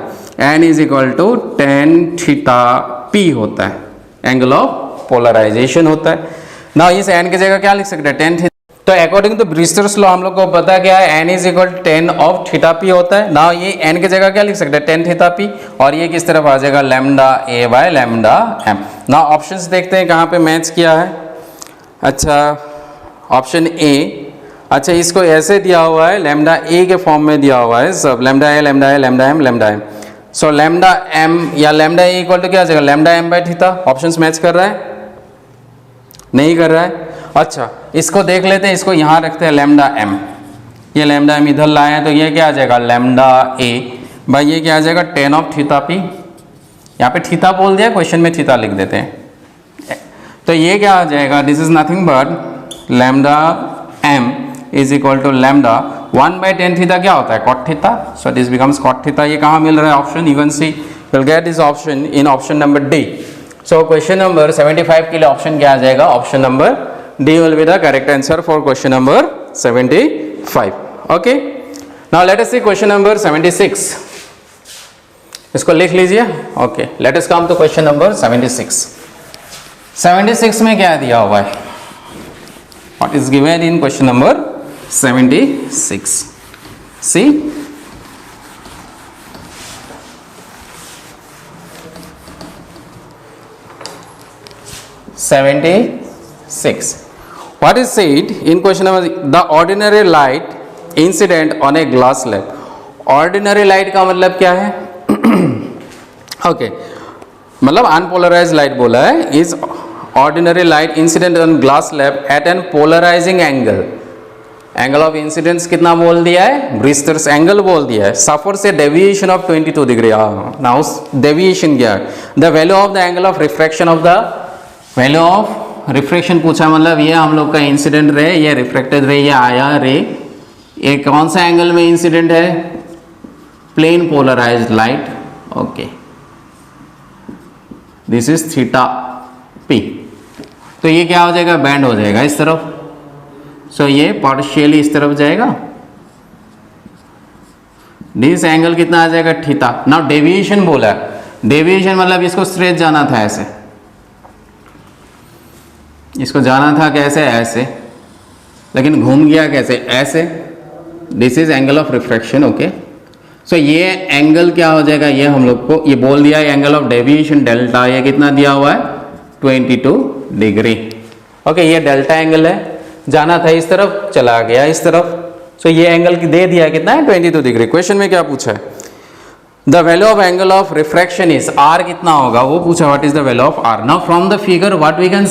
S1: N is equal to tan theta P होता है, एंगल ऑफ पोलराइजेशन होता है ना। इस एन की जगह क्या लिख सकते हैं? टेन। तो अकॉर्डिंग टू ब्रिस्टर्स लॉ हम लोग को पता क्या है? n is equal to 10 of theta P होता है ना। ये n की जगह क्या लिख सकते हैं? 10 थीटा पी, और ये किस तरफ आ जाएगा? Lambda A by lambda M. ना ऑप्शंस देखते हैं कहाँ पे मैच किया है। अच्छा, ऑप्शन ए, अच्छा इसको ऐसे दिया हुआ है, लैम्डा ए के फॉर्म में दिया हुआ है सब, lambda A lambda A lambda M lambda M. So lambda M या लैम्डा ए इक्वल टू क्या आ जाएगा? Lambda M by theta. Options match कर रहा है? नहीं कर रहा है। अच्छा, इसको देख लेते हैं, इसको यहाँ रखते हैं लैम्डा एम, ये लैम्डा एम इधर लाए हैं तो ये क्या आ जाएगा? लैम्डा ए भाई ये क्या आ जाएगा? 10 ऑफ थीटा पी। यहाँ पे थीटा बोल दिया, क्वेश्चन में थीटा लिख देते हैं, तो ये क्या आ जाएगा? This is nothing but lambda M is equal to lambda 1/10 theta क्या होता है? Cot theta. So this becomes cot theta. ये कहाँ मिल रहा है? Option, you can see will get this option in option number D. So question number 75 के लिए ऑप्शन क्या आ जाएगा? Option number D will be the correct answer for question number 75. Okay. Now let us see question number 76. इसको लिख लीजिए। Okay. Let us come to question number 76. 76 में क्या दिया हुआ है? What is given in question number 76? See. What is said in question number? The ordinary light incident on a glass slab. Ordinary light का मतलब क्या है? Okay, मतलब unpolarized light बोला है, is ordinary light incident on glass slab at an polarizing angle. Angle of incidence कितना बोल दिया है? Brewster's angle बोल दिया है। Suffers a deviation of 22 degree. Now deviation क्या है? The value of the angle of refraction of the value of refraction पूछा, मतलब ये हम लोग का इंसिडेंट रे, ये रिफ्रैक्टेड रे, ये आया रे, ये कौन सा एंगल में इंसिडेंट है? Plane polarised light. Okay, this is theta P. तो ये क्या हो जाएगा? बैंड हो जाएगा इस तरफ। सो ये पार्शियली इस तरफ जाएगा। दिस एंगल कितना आ जाएगा? थीटा। नाउ डेविएशन बोला, डेविएशन मतलब इसको स्ट्रेट जाना था ऐसे, इसको जाना था कैसे? ऐसे, लेकिन घूम गया कैसे? ऐसे। This is angle of refraction. Okay, so ये एंगल क्या हो जाएगा? ये हम लोग को ये बोल दिया है एंगल ऑफ डेविएशन डेल्टा, ये कितना दिया हुआ है? 22 डिग्री। ओके, ये डेल्टा एंगल है, जाना था इस तरफ, चला गया इस तरफ, सो ये एंगल दे दिया कितना है 22 डिग्री। क्वेश्चन में क्या पूछा है, the value of angle of refraction is R कितना होगा वो पूछा, what is the value of R. Now from the figure what we can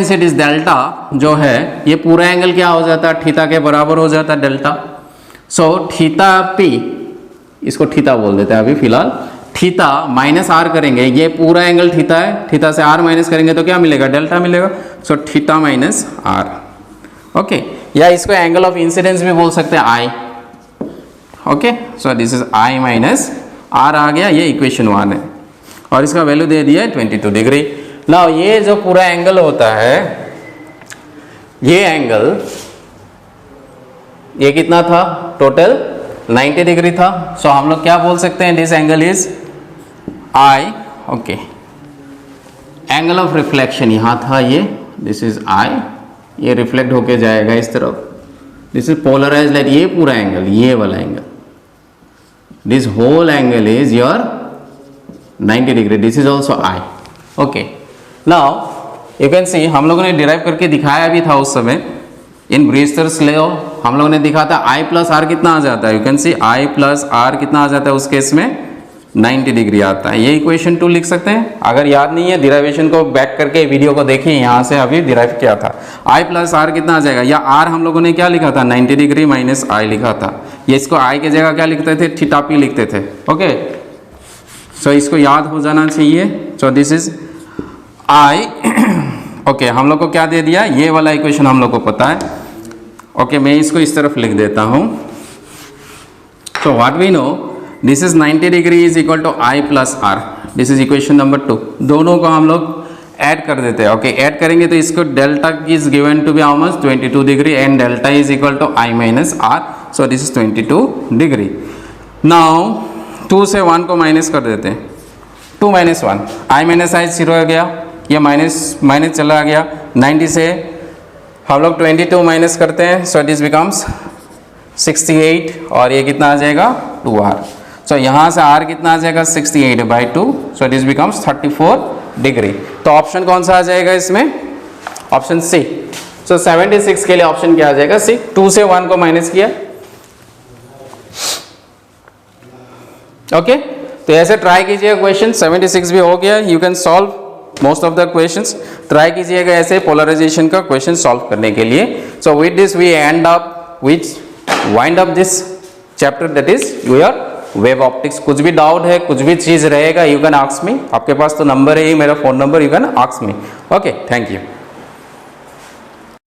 S1: see it is delta जो है ये पूरा एंगल क्या हो जाता है, थीटा के बराबर हो जाता है डेल्टा। सो थीटा पी, इसको थीटा बोल देते हैं अभी फिलहाल, थीटा माइनस आर करेंगे, ये पूरा एंगल थीटा है, थीटा से आर माइनस करेंगे तो क्या मिलेगा, डेल्टा मिलेगा। So theta minus R, okay. या इसको एंगल ऑफ इंसिडेंस भी बोल सकते हैं I, okay. So this is I minus R आ गया, ये इक्वेशन 1 है और इसका वैल्यू दे दिया है 22 डिग्री। नाउ ये जो पूरा एंगल होता है, ये एंगल ये कितना था, टोटल 90 डिग्री था। सो हम लोग क्या बोल सकते हैं, this angle is I, okay. Angle of reflection यहाँ था ये, दिस इज आई, ये रिफ्लेक्ट होके जाएगा इस तरफ, दिस इज पोलराइज लाइट, ये पूरा एंगल, ये वाला angle, this whole angle is your 90 degree, this is also I, okay. Now you can see हम लोगों ने डिराइव करके दिखाया भी था उस समय इन ब्रीस्टर्स लॉ, हम लोगों ने दिखा था आई प्लस आर कितना आ जाता है, you can see I plus R कितना आ जाता है उस केस में 90 डिग्री आता है। ये इक्वेशन 2 लिख सकते हैं। अगर याद नहीं है डिराइवेशन को बैक करके वीडियो को देखिए, यहाँ से अभी डिराइव किया था। आई प्लस आर कितना आ जाएगा, या आर हम लोगों ने क्या लिखा था 90 डिग्री माइनस आई लिखा था, ये इसको आई की जगह क्या लिखते थे, थीटा पी लिखते थे, ओके। सो इसको याद हो जाना चाहिए। सो दिस इज आई, ओके। हम लोग को क्या दे दिया, ये वाला इक्वेशन हम लोग को पता है, ओके। मैं इसको इस तरफ लिख देता हूँ। So what we know, this is 90 degree is equal to I plus R, this is equation number 2। दोनों को हम लोग ऐड कर देते हैं, ओके। ऐड करेंगे तो इसको delta is given to be how much 22 degree and delta is equal to I minus R, so this is 22 degree. Now 2 से 1 को माइनस कर देते हैं, 2 माइनस 1, आई माइनस आई 0 हो गया, ये माइनस माइनस चला गया, 90 से हम लोग 22 माइनस करते हैं, सो दिस बिकम्स 68 और ये कितना आ जाएगा 2r। सो यहाँ से r कितना आ जाएगा 68/2, सो दिस बिकम्स 34 डिग्री। तो ऑप्शन कौन सा आ जाएगा इसमें, ऑप्शन सी। सो 76 के लिए ऑप्शन क्या आ जाएगा, सी। 2 से 1 को माइनस किया, ओके। तो ऐसे ट्राई कीजिएगा क्वेश्चन, 76 भी हो गया, you can solve most of the questions. Try कीजिएगा ऐसे पोलराइजेशन का क्वेश्चन सॉल्व करने के लिए। So with this we end up wind up this chapter, that is your wave optics. कुछ भी डाउट है, कुछ भी चीज रहेगा, यू कैन आस्क मी, आपके पास तो नंबर है ही मेरा phone number, you can ask me, okay. Thank you.